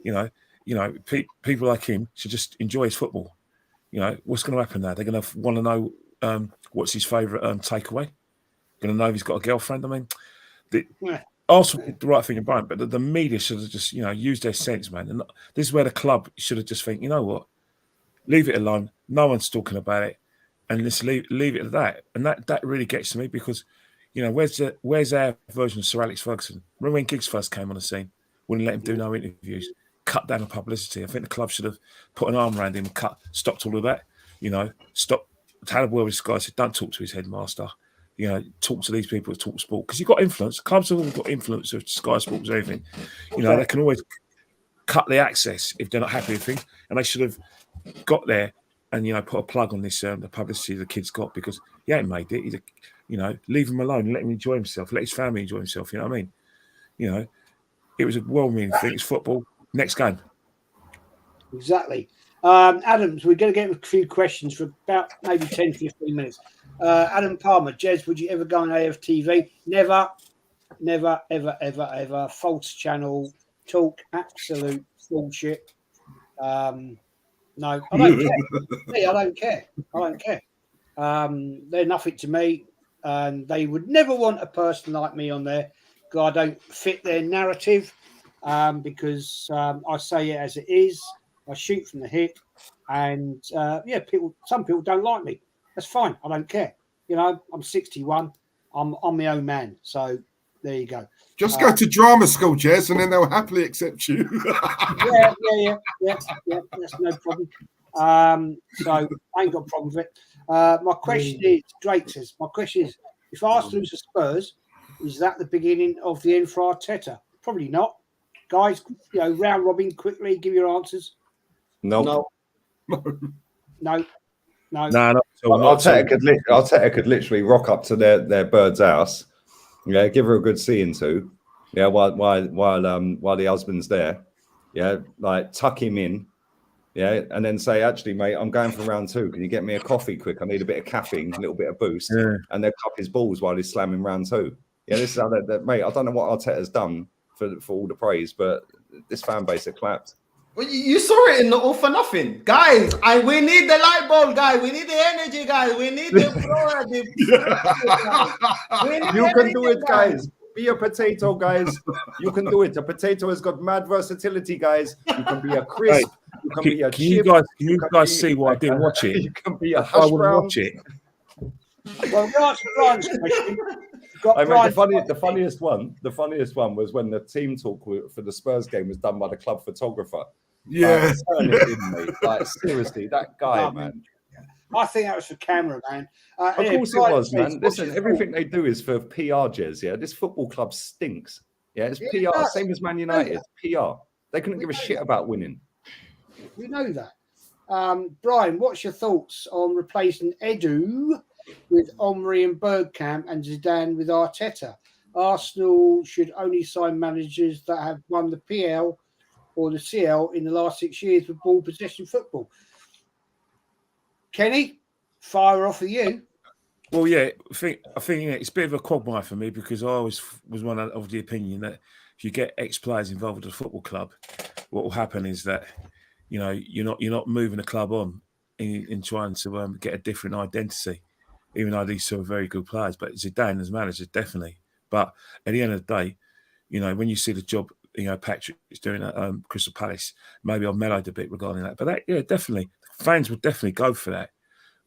You know, people like him should just enjoy his football. You know, what's going to happen now? They're going to want to know what's his favourite takeaway. Going to know if he's got a girlfriend. I mean, Arsenal did the right thing in Brighton, but the media should have just, you know, used their sense, man. And this is where the club should have just think, you know what, leave it alone. No one's talking about it, and let's leave it at that. And that really gets to me because, you know, where's our version of Sir Alex Ferguson? Remember when Giggs first came on the scene? Wouldn't let him do no interviews. Cut down the publicity. I think the club should have put an arm around him and stopped all of that. You know, had a word with this guy. Said, don't talk to his headmaster. You know, talk to these people that talk sport because you've got influence. Clubs have all got influence of Sky Sports or anything. You know, they can always cut the access if they're not happy with things, and they should have got there and, you know, put a plug on this the publicity the kid's got because he ain't made it. You know, leave him alone, let him enjoy himself, let his family enjoy himself. You know what I mean? You know, it was a well-meaning thing. It's football. Next game. Exactly. Adams, we're going to get a few questions for about maybe 10, 15 minutes. Adam Palmer, Jez, would you ever go on AFTV? Never, ever, ever, ever. False channel talk, absolute bullshit. No, I don't care. Me, I don't care. I don't care. They're nothing to me, and they would never want a person like me on there because I don't fit their narrative. Because I say it as it is. I shoot from the hip, and some people don't like me. That's fine. I don't care. You know, I'm 61. I'm my own man. So there you go. Just go to drama school, Jez, and then they'll happily accept you. yeah. That's no problem. So I ain't got a problem with it. My question is, Drake says, if Arsenal lose to Spurs, is that the beginning of the end for Arteta? Probably not. Guys, you know, round robin quickly. Give your answers. No. Arteta could literally rock up to their bird's house, yeah, give her a good seeing to, yeah, while the husband's there, yeah, like tuck him in, yeah, and then say, actually, mate, I'm going for round 2. Can you get me a coffee quick? I need a bit of caffeine, a little bit of boost, and then cup his balls while he's slamming round 2. Yeah, this is how mate. I don't know what Arteta's done for all the praise, but this fan base are clapped. Well, you saw it in the All for Nothing, guys. We need the light bulb, guys. We need the energy, guys. We need the You can do it, guys. Be a potato, guys. You can do it. A potato has got mad versatility, guys. You can be a crisp. You can be a chip. Can you guys see why I didn't watch it? You can be a hash brown. Watch it. Well, answer Brian's question. The funniest one was when the team talk for the Spurs game was done by the club photographer. Yeah, like seriously, that guy, man. I think that was for camera, man. Of course it was, man. Listen, everything they do is for PR, Jez. Yeah, this football club stinks. Yeah, it's PR, same as Man United. PR. They couldn't give a shit about winning. We know that. Brian, what's your thoughts on replacing Edu with Omri and Bergkamp and Zidane with Arteta? Arsenal should only sign managers that have won the PL or the CL in the last 6 years with ball possession football. Kenny, fire off of you. Well, yeah, I think it's a bit of a quagmire for me because I always was one of the opinion that if you get ex-players involved with a football club, what will happen is that, you know, you're not moving the club on in trying to get a different identity. Even though these two are very good players, but Zidane as manager, definitely. But at the end of the day, you know, when you see the job, you know, Patrick is doing at Crystal Palace, maybe I've mellowed a bit regarding that. But that, yeah, definitely, fans would definitely go for that.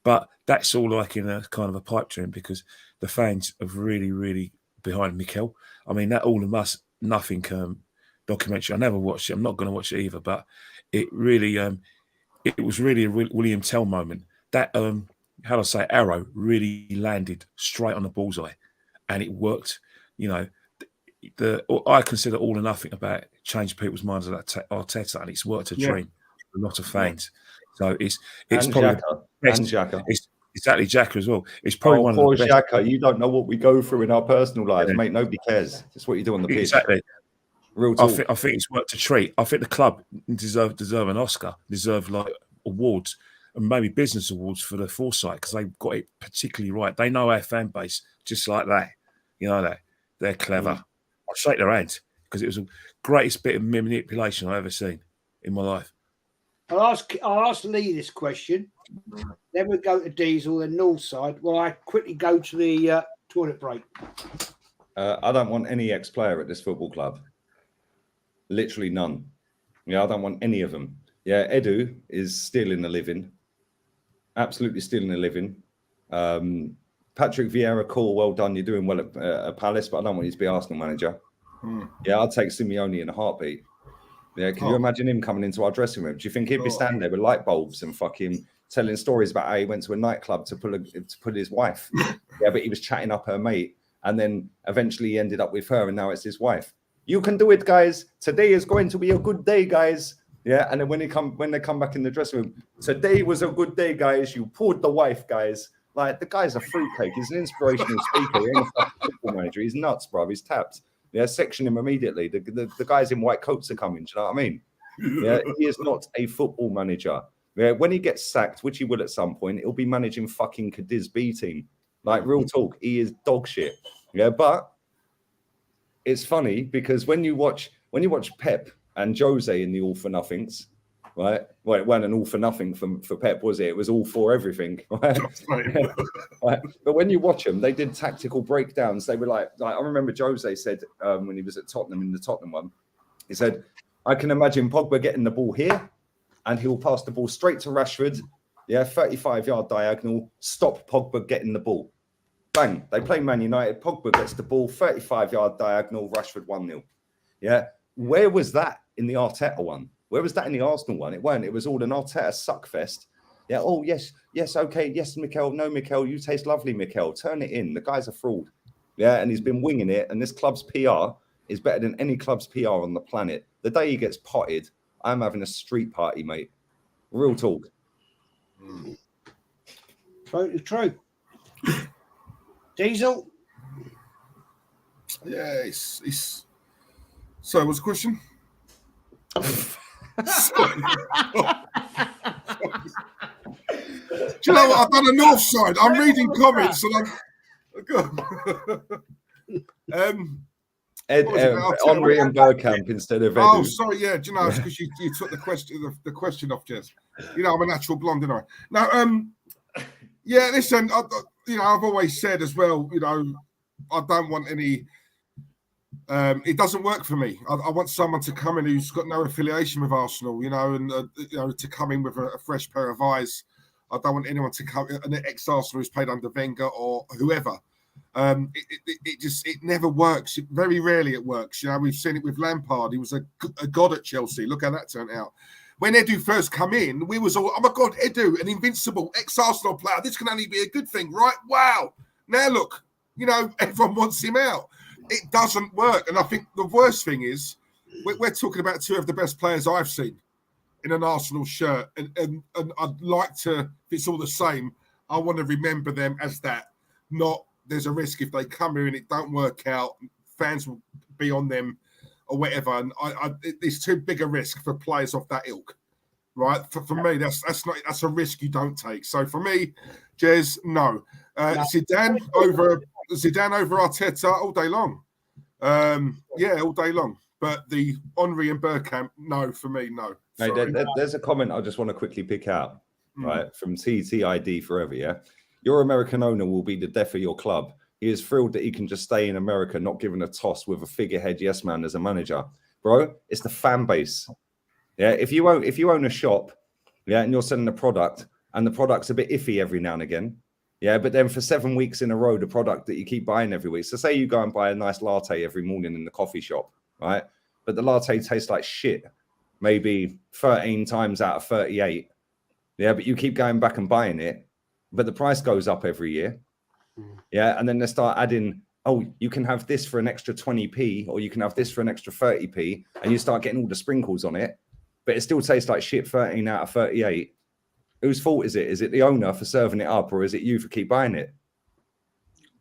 But that's all like in a kind of a pipe dream because the fans are really, really behind Mikel. I mean, that All of Us Nothing documentary, I never watched it. I'm not going to watch it either. But it really, it was really a William Tell moment. That, how do I say, arrow really landed straight on the bullseye, and it worked. You know, I consider All or Nothing about changing people's minds about Arteta, and it's worked a dream for a lot of fans. So it's probably Xhaka. It's exactly Xhaka as well. It's probably one of the best. Xhaka, you don't know what we go through in our personal lives, mate. Nobody cares. It's what you do on the pitch. Exactly. Real talk. I think it's worked a treat. I think the club deserve an Oscar, deserve like awards and maybe business awards for their foresight because they've got it particularly right. They know our fan base just like that. You know that they're clever. I'll shake their hand because it was the greatest bit of manipulation I've ever seen in my life. I'll ask Lee this question. Then we'll go to Diesel and Northside. Well, I quickly go to the toilet break. I don't want any ex-player at this football club. Literally none. Yeah, I don't want any of them. Yeah, Edu is stealing the living. Absolutely stealing the living. Patrick Vieira, cool, well done. You're doing well at Palace, but I don't want you to be Arsenal manager. Yeah, I'd take Simeone in a heartbeat. Yeah, can you imagine him coming into our dressing room? Do you think he'd be standing there with light bulbs and fucking telling stories about how he went to a nightclub to pull his wife? Yeah, but he was chatting up her mate, and then eventually he ended up with her, and now it's his wife. You can do it, guys. Today is going to be a good day, guys. Yeah, and then when they come back in the dressing room, today was a good day, guys. You pulled the wife, guys. Like, the guy's a fruitcake. He's an inspirational speaker. He ain't a fucking football manager. He's nuts, bro. He's tapped. Yeah, section him immediately. The guys in white coats are coming. Do you know what I mean? Yeah, he is not a football manager. Yeah, when he gets sacked, which he will at some point, he'll be managing fucking Cadiz B team. Like, real talk, he is dog shit. Yeah, but it's funny because when you watch Pep and Jose in the All for Nothings, right? Well, it wasn't an all for nothing for Pep, was it? It was all for everything, right? Right? But when you watch them, they did tactical breakdowns. They were like I remember Jose said when he was at Tottenham in the Tottenham one, he said, I can imagine Pogba getting the ball here and he'll pass the ball straight to Rashford. Yeah, 35-yard diagonal, stop Pogba getting the ball. Bang, they play Man United. Pogba gets the ball, 35-yard diagonal, Rashford 1-0. Yeah, where was that in the Arteta one? Where was that in the Arsenal one? It weren't. It was all an Arteta suckfest. Yeah, oh, yes, okay, yes, Mikel. No, Mikel, you taste lovely, Mikel. Turn it in. The guy's a fraud. Yeah, and he's been winging it, and this club's PR is better than any club's PR on the planet. The day he gets potted, I'm having a street party, mate. Real talk. Totally true. Diesel? Yeah, it's... So, what's the question? Do you know what? I've done a north side. I'm reading comments and I'm... Henry and Bergkamp instead of Edu. Oh, sorry, yeah. Do you know, it's because you took the question off, Jez. You know, I'm a natural blonde, aren't I? No, yeah, listen, I've always said as well, I don't want any... it doesn't work for me. I want someone to come in who's got no affiliation with Arsenal, and to come in with a fresh pair of eyes. I don't want anyone to come, an ex-Arsenal who's played under Wenger or whoever. It never works. Very rarely it works. We've seen it with Lampard. He was a god at Chelsea. Look how that turned out. When Edu first come in, we was all, oh my God, Edu, an invincible ex-Arsenal player. This can only be a good thing, right? Wow. Now look, everyone wants him out. It doesn't work. And I think the worst thing is we're talking about two of the best players I've seen in an Arsenal shirt. And I'd like to, if it's all the same, I want to remember them as that. Not there's a risk if they come here and it don't work out, fans will be on them or whatever. And it's too big a risk for players of that ilk, right? For me, that's a risk you don't take. So for me, Jez, no. Zidane over Arteta all day long. All day long. But the Henry and Bergkamp, no, for me, no. Hey, there's a comment I just want to quickly pick out, right? From TTID Forever, yeah? Your American owner will be the death of your club. He is thrilled that he can just stay in America, not given a toss with a figurehead yes man as a manager. Bro, it's the fan base. Yeah, if you own a shop, yeah, and you're selling a product, and the product's a bit iffy every now and again, yeah, but then for 7 weeks in a row, the product that you keep buying every week. So say you go and buy a nice latte every morning in the coffee shop, right? But the latte tastes like shit, maybe 13 times out of 38. Yeah, but you keep going back and buying it, but the price goes up every year. Yeah, and then they start adding, oh, you can have this for an extra 20p, or you can have this for an extra 30p, and you start getting all the sprinkles on it, but it still tastes like shit 13 out of 38. Whose fault is it? Is it the owner for serving it up, or is it you for keep buying it?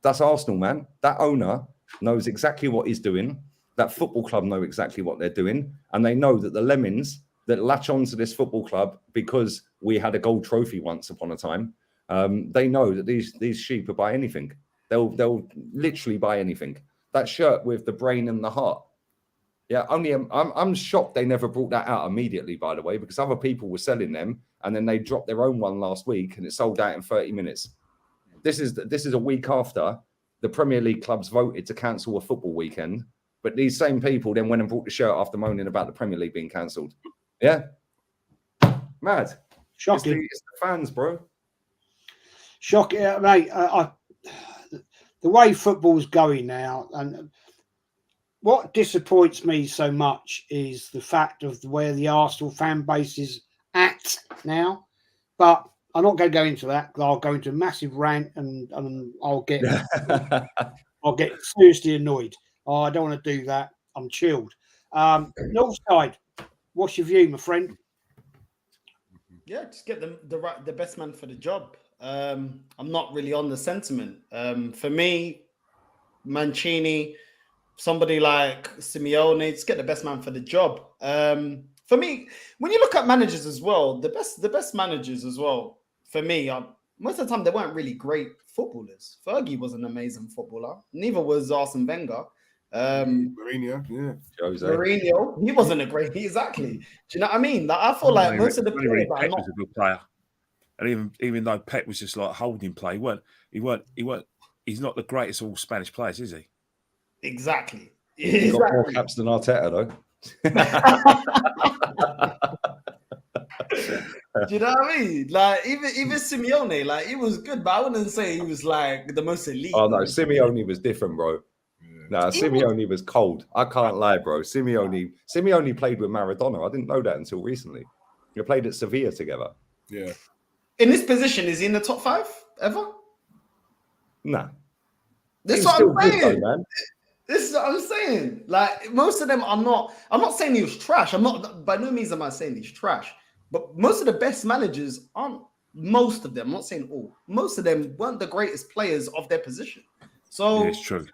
That's Arsenal, man. That owner knows exactly what he's doing. That football club know exactly what they're doing, and they know that the lemmings that latch onto this football club because we had a gold trophy once upon a time, they know that these sheep will buy anything. They'll literally buy anything. That shirt with the brain and the heart. Yeah, I'm shocked they never brought that out immediately, by the way, because other people were selling them, and then they dropped their own one last week, and it sold out in 30 minutes. This is a week after the Premier League clubs voted to cancel a football weekend, but these same people then went and brought the shirt after moaning about the Premier League being cancelled. Yeah, mad. Shocking. It's the fans, bro. Shocking, mate. The way football's going now, and what disappoints me so much is the fact of where the Arsenal fan base is at now. But I'm not going to go into that because I'll go into a massive rant and I'll get seriously annoyed. Oh, I don't want to do that. I'm chilled. Northside, what's your view, my friend? Yeah, just get the best man for the job. I'm not really on the sentiment. For me, Mancini, somebody like Simeone, just get the best man for the job. For me, when you look at managers as well, the best managers as well, for me, most of the time they weren't really great footballers. Fergie was an amazing footballer. Neither was Arsene Wenger. Mourinho, yeah. Jose. Mourinho, he wasn't a great. Exactly. Do you know what I mean? Like, I feel like most of the players Pep was a good player, and even though Pep was just like holding play, he's not the greatest of all Spanish players, is he? Exactly. He's got more caps than Arteta, though. Do you know what I mean? Like even Simeone, like he was good, but I wouldn't say he was like the most elite. Oh no, Simeone was different, bro. No, Simeone was cold. I can't lie, bro. Simeone played with Maradona. I didn't know that until recently. They played at Sevilla together. Yeah. In this position, is he in the top 5 ever? Nah. That's what I'm saying, man. This is what I'm saying. Like most of them are not. I'm not saying he was trash. I'm not. By no means am I saying he's trash. But most of the best managers aren't. Most of them. I'm not saying all. Most of them weren't the greatest players of their position. So yeah, it's true.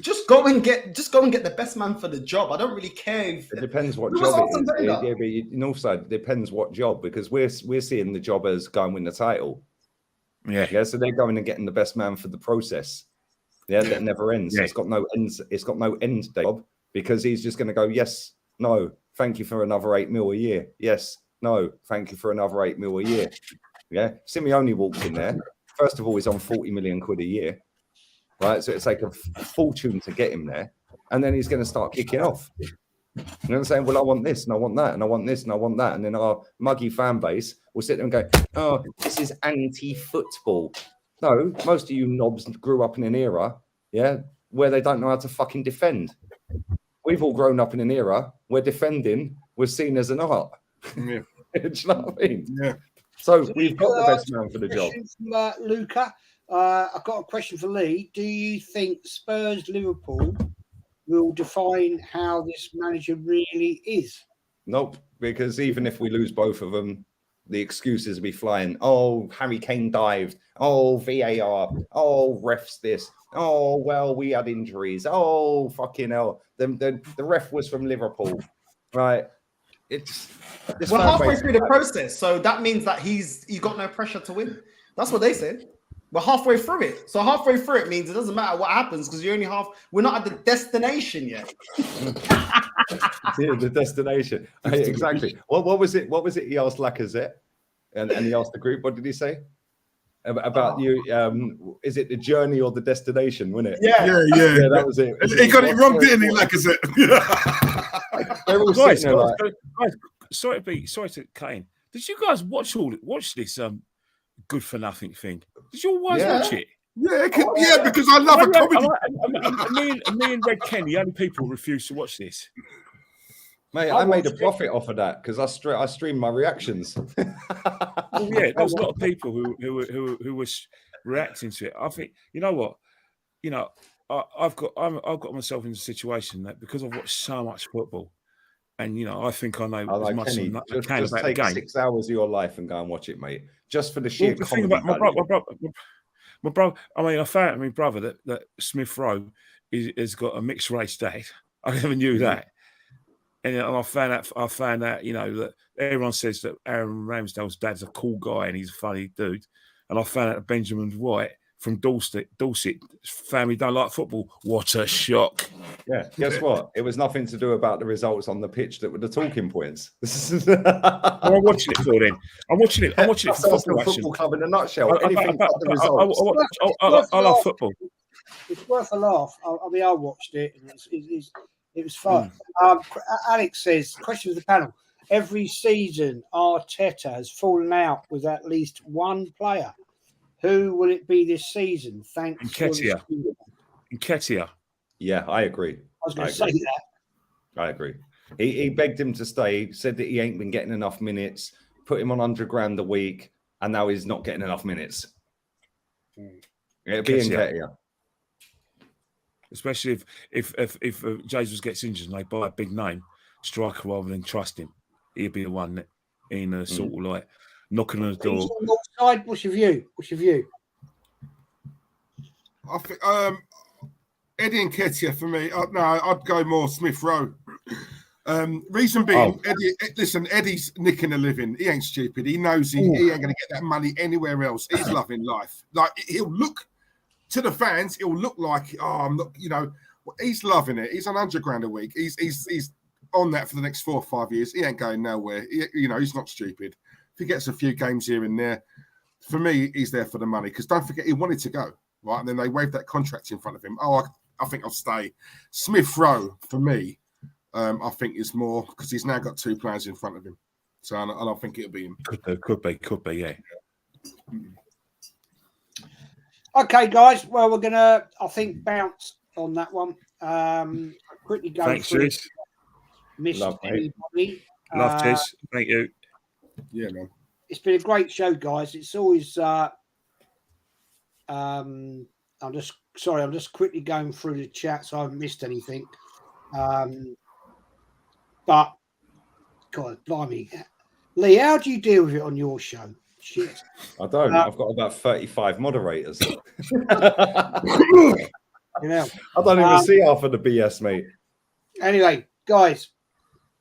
Just go and get the best man for the job. I don't really care if it depends what job it is. Yeah, but Northside, it depends what job, because we're seeing the job as go and win the title. Yeah. So they're going and getting the best man for the process. Yeah, that never ends. Yeah. It's got no ends. It's got no end job, because he's just going to go, yes, no, thank you for another 8 mil a year. Yes, no, thank you for another 8 mil a year. Yeah, Simeone walks in there. First of all, he's on 40 million quid a year. Right, so it's like a fortune to get him there, and then he's going to start kicking off. You know what I'm saying? Well, I want this, and I want that, and I want this, and I want that, and then our muggy fan base will sit there and go, "Oh, this is anti-football." No, most of you knobs grew up in an era, yeah, where they don't know how to fucking defend. We've all grown up in an era where defending was seen as an art. Yeah. Do you know what I mean? Yeah. So we've got the best man for the job. From, Luca. I've got a question for Lee. Do you think Spurs Liverpool will define how this manager really is? Nope, because even if we lose both of them, the excuses will be flying. Oh, Harry Kane dived. Oh, VAR. Oh, refs this. Oh, well, we had injuries. Oh, fucking hell. The ref was from Liverpool. Right. We're halfway through the process, so that means that he's got no pressure to win. That's what they said. We're halfway through it. So halfway through it means it doesn't matter what happens, because you're only we're not at the destination yet. Yeah, the destination. Exactly. What was it? What was it he asked Lacazette? And he asked the group, what did he say? About you, is it the journey or the destination, wasn't it? Yeah. That was it. He got it wrong, didn't he, Lacazette? They're all guys, sitting there like, sorry to cut in. Did you guys watch this good for nothing thing? Did you always watch it? Yeah, because I love a comedy. Me and Red Ken, the only people who refuse to watch this. Mate, I made a profit off of that because I streamed my reactions. Well, yeah, there's a lot of people who was reacting to it. I think, you know what, I've got myself in a situation that because I've watched so much football, and I think I know as much as I can just about take the game. 6 hours of your life and go and watch it, mate. Just for the sheer comedy. About my brother. I mean, I found my brother that Smith Rowe has got a mixed race dad. I never knew that. And I found out, you know, that everyone says that Aaron Ramsdale's dad's a cool guy and he's a funny dude. And I found out that Benjamin White from Dorset family don't like football. What a shock. Yeah, guess what? It was nothing to do about the results on the pitch that were the talking points. I'm watching it for then. I'm watching it for football club in a nutshell. Anything but the results. I love football. It's worth a laugh. I mean, I watched it and it was fun. Alex says, question for the panel. Every season, Arteta has fallen out with at least one player. Who will it be this season? Thanks. Nketiah. Yeah, I agree. I was going to say that. I agree. He begged him to stay, said that he ain't been getting enough minutes, put him on $100,000 a week, and now he's not getting enough minutes. It'll be Nketiah. Especially if Jesus gets injured and they buy a big name striker rather than trust him, he'll be the one that in sort of like knocking on the door. Northside, what's your view? I think Eddie Nketiah for me. No, I'd go more Smith Rowe. Reason being, Eddie's nicking a living. He ain't stupid. He knows he ain't going to get that money anywhere else. He's loving life. Like he'll look to the fans, he'll look like, I'm not, you know, he's loving it. He's on $100,000 a week. He's on that for the next 4 or 5 years. He ain't going nowhere. He's not stupid. If he gets a few games here and there, for me, he's there for the money. Because don't forget, he wanted to go, right? And then they waved that contract in front of him. I think I'll stay. Smith Rowe, for me, I think is more because he's now got 2 players in front of him. So I don't think it'll be him. Could be, yeah. Okay, guys. Well, we're going to, I think, bounce on that one. Quickly go Thanks, through. Jez. Missed anybody. Love, Jez. Thank you. Yeah, man. It's been a great show, guys. It's always I'm just quickly going through the chat so I haven't missed anything. But God, blimey. Lee, how do you deal with it on your show? Shit. I don't. I've got about 35 moderators. You know, I don't even see half of the BS, mate. Anyway, guys,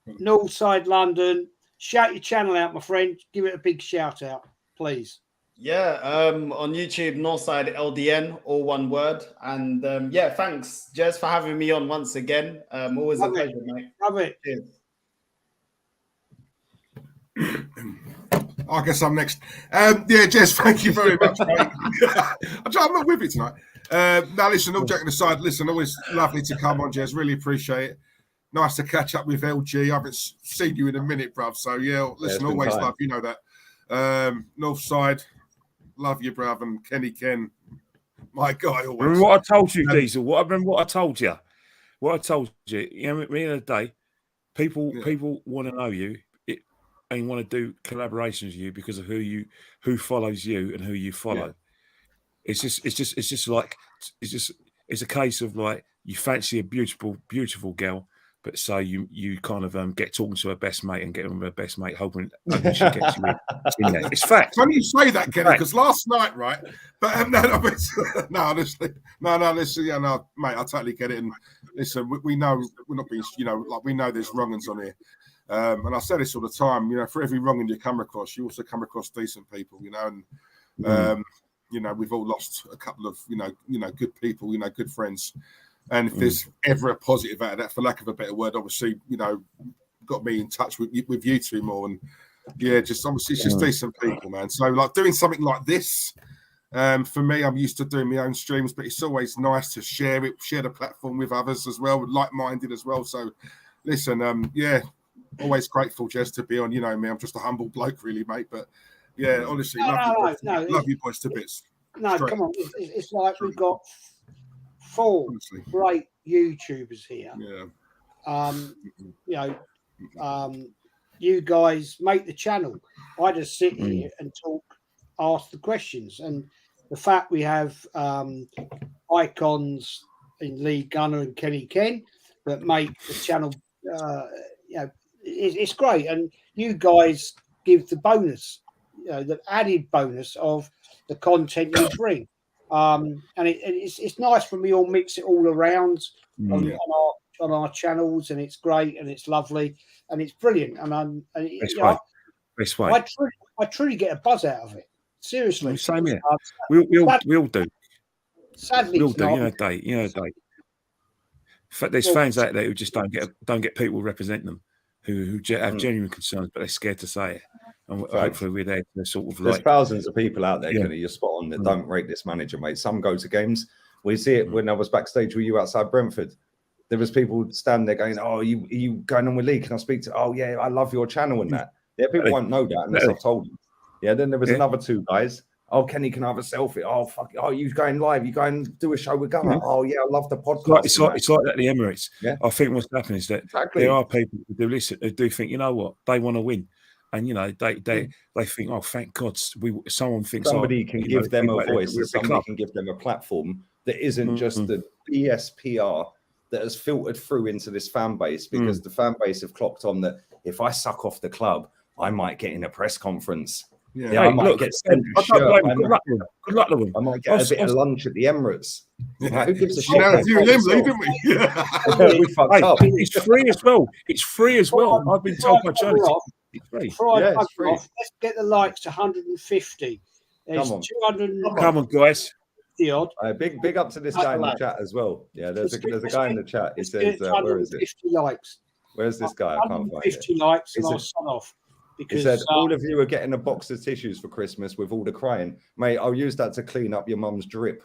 Northside London, shout your channel out, my friend. Give it a big shout out, please. Yeah, on YouTube, Northside LDN, all one word. And yeah, thanks, Jez, for having me on once again. Always a pleasure, mate. Love it. Cheers. I guess I'm next. Jess, thank you very much, mate. I'm not with it tonight. Now, listen, all joking aside, listen, always lovely to come on, Jez. Really appreciate it. Nice to catch up with LG. I haven't seen you in a minute, bruv. So, yeah, listen, always love, you know that. Northside, love you, bruv. And Kenny Ken, my guy always. Remember what I told you, Diesel? Remember what I told you? What I told you, you know, at the end of the day, people want to know you. And want to do collaborations with you because of who follows you and who you follow. Yeah. It's a case of like you fancy a beautiful girl, but so you kind of get talking to her best mate and get with her best mate, hoping she gets you in there. It's fact. Funny you say that, Kenny, because last night, right? But honestly, listen, yeah, no, mate, I totally get it. And listen, we know we're not being, you know, like we know there's wrong-uns on here. And I say this all the time, you know, for every wrong you come across, you also come across decent people, you know, and you know, we've all lost a couple of, you know, good people, you know, good friends. And if there's ever a positive out of that, for lack of a better word, obviously, you know, got me in touch with you two more. And yeah, just obviously it's just decent people, man. So like doing something like this, for me, I'm used to doing my own streams, but it's always nice to share the platform with others as well, like-minded as well. So listen, yeah, always grateful just to be on. You know me, I'm just a humble bloke, really, mate. But yeah, honestly, love you boys to bits. No, straight. Come on, it's like we've got 4 great YouTubers here. Yeah. You know, you guys make the channel. I just sit here and talk, ask the questions, and the fact we have icons in Lee Gunner and Kenny Ken that make the channel, you know, it's great. And you guys give the bonus, you know, the added bonus of the content you bring. And it's nice when we all mix it all around on our on our channels, and it's great and it's lovely and it's brilliant. And Best way. I truly get a buzz out of it. Seriously, Same here. We all do. Sadly, We all do. Dave. In fact, there's fans out there who just don't get people represent them who have genuine concerns, but they're scared to say it. And hopefully we're there to sort of There's thousands of people out there, you're spot on, that don't rate this manager, mate. Some go to games. We see it when I was backstage with you outside Brentford. There was people standing there going, "Oh, you going on with Lee? Can I speak to?" "Oh yeah, I love your channel and that." Yeah, people won't know that unless I've told them. Yeah, then there was another two guys. "Oh, Kenny, can I have a selfie?" "Oh, fuck it. Oh, you going live? You going to do a show with Gunnar?" "Oh yeah, I love the podcast." It's like that at the Emirates. Yeah. I think what's happening is that there are people who do listen, who do think, you know what, they want to win. And they think, oh, thank God, someone thinks somebody can give them a voice, and somebody can give them a platform that isn't just the BS PR that has filtered through into this fan base, because the fan base have clocked on that if I suck off the club, I might get in a press conference. Yeah, I might get sent a shirt. Good luck to them. I might get a bit of lunch at the Emirates. Who gives a shit? Didn't we? We fucked up. It's free as well. It's free as well. I've been told by journalists. Let's get the likes to 150. There's 200. Come on, guys. Big up to this guy in the chat as well. Yeah, there's a guy in the chat. He says, "Where is it? 50 likes. Where's this guy? I can't find it." 50 likes, and I'll sign off. He said, "All of you are getting a box of tissues for Christmas with all the crying, mate. I'll use that to clean up your mum's drip."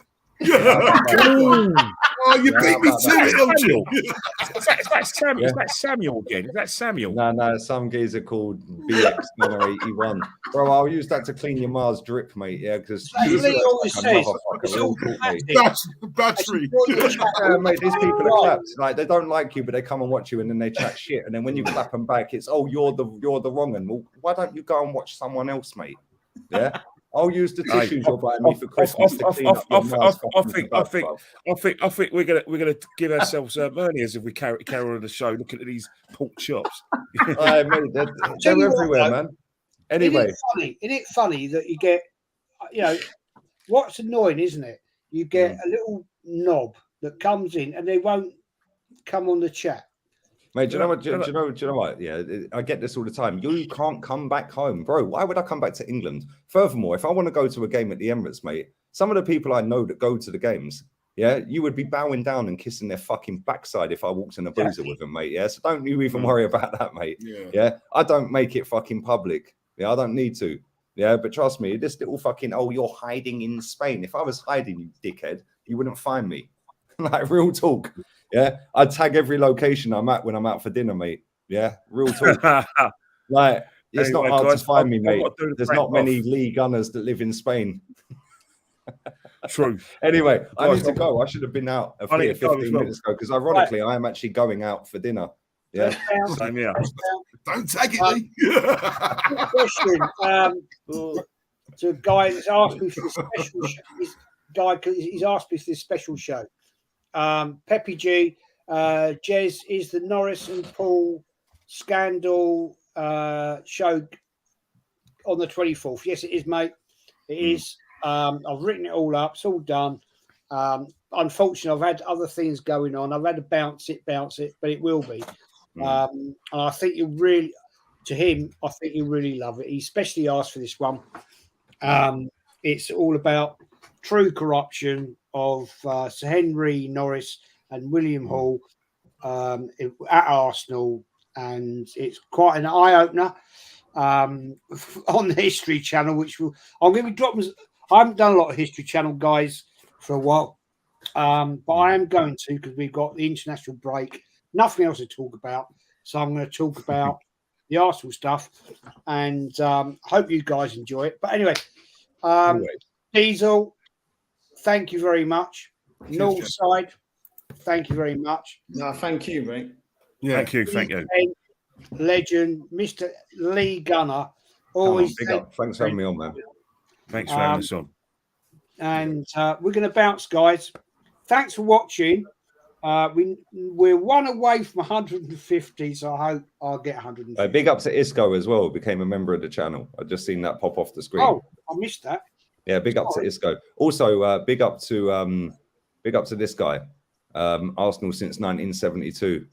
Oh, you beat me to it, don't you? Is that Samuel again? Is that Samuel? No, some geezer called BX981. Bro, I'll use that to clean your Mars drip, mate. Yeah, because battery. Mate, these people are clapped. Like, they don't like you, but they come and watch you, and then they chat shit. And then when you clap them back, it's, "Oh, you're the wrong one." Well, why don't you go and watch someone else, mate? Yeah. I'll use the tissues you're buying me for Christmas to clean up your Mars. I think we're gonna give ourselves hernias if we carry on the show looking at these pork chops. Mate, they're everywhere, man. Anyway, isn't it funny that you get, what's annoying, isn't it? You get a little knob that comes in and they won't come on the chat. Mate, do you know what? Do you know what? Yeah, I get this all the time. You can't come back home, bro. Why would I come back to England? Furthermore, if I want to go to a game at the Emirates, mate, some of the people I know that go to the games, yeah, you would be bowing down and kissing their fucking backside if I walked in a boozer with them, mate. Yeah, so don't you even worry about that, mate. Yeah, I don't make it fucking public. Yeah, I don't need to. Yeah, but trust me, this little fucking, you're hiding in Spain. If I was hiding, you dickhead, you wouldn't find me. Like, real talk. Yeah, I'd tag every location I'm at when I'm out for dinner, mate. Yeah, real talk. Like, it's not hard to find me, mate. There's not many Lee Gunners that live in Spain. True. Anyway, I need to go. I should have been out of here 15 minutes ago, because ironically, I am actually going out for dinner. Yeah. Same here. Don't tag it, Lee. Question to a guy that's asked me for the special show. He's asked me for this special show. Peppy G, Jez, is the Norris and Paul scandal show on the 24th? Yes, it is, mate. It is. I've written it all up. It's all done. Unfortunately, I've had other things going on. I've had to bounce it, but it will be. And I think you really, to him, I think you really love it. He especially asked for this one. It's all about true corruption of Sir Henry Norris and William Hall at Arsenal, and it's quite an eye-opener on the History Channel, which I'm going to be dropping. I haven't done a lot of History Channel, guys, for a while, but I am going to, because we've got the international break, nothing else to talk about, so I'm going to talk about the Arsenal stuff, and hope you guys enjoy it. But anyway, Diesel, thank you very much. Northside, thank you very much. No, thank you, mate. Yeah, thank you. Legend, Mr. Lee Gunner. Always big up. Thanks for having me on, man. Thanks for having us on. And we're going to bounce, guys. Thanks for watching. We're one away from 150, so I hope I'll get 150. Big up to Isco as well. Became a member of the channel. I just seen that pop off the screen. Oh, I missed that. Yeah, big up to Isco. Also, big up to this guy. Arsenal since 1972.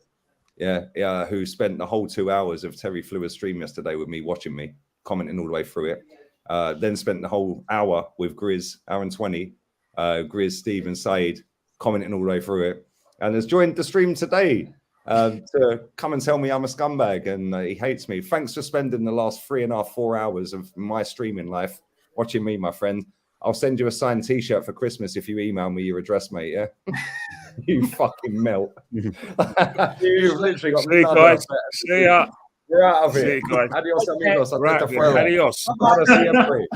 Yeah, who spent the whole 2 hours of Terry Fluer's stream yesterday with me, watching me, commenting all the way through it. Then spent the whole hour with Grizz, hour and 20, Grizz, Steve and Said, commenting all the way through it. And has joined the stream today to come and tell me I'm a scumbag and he hates me. Thanks for spending the last 3.5, 4 hours of my streaming life watching me, my friend. I'll send you a signed T-shirt for Christmas if you email me your address, mate, yeah? You fucking melt. You've literally got See you guys. See ya. You're out of See here. you guys. Adios, amigos. Right, Hasta fuera. adios. Para siempre.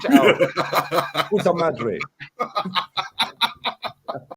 Ciao. Puta madre.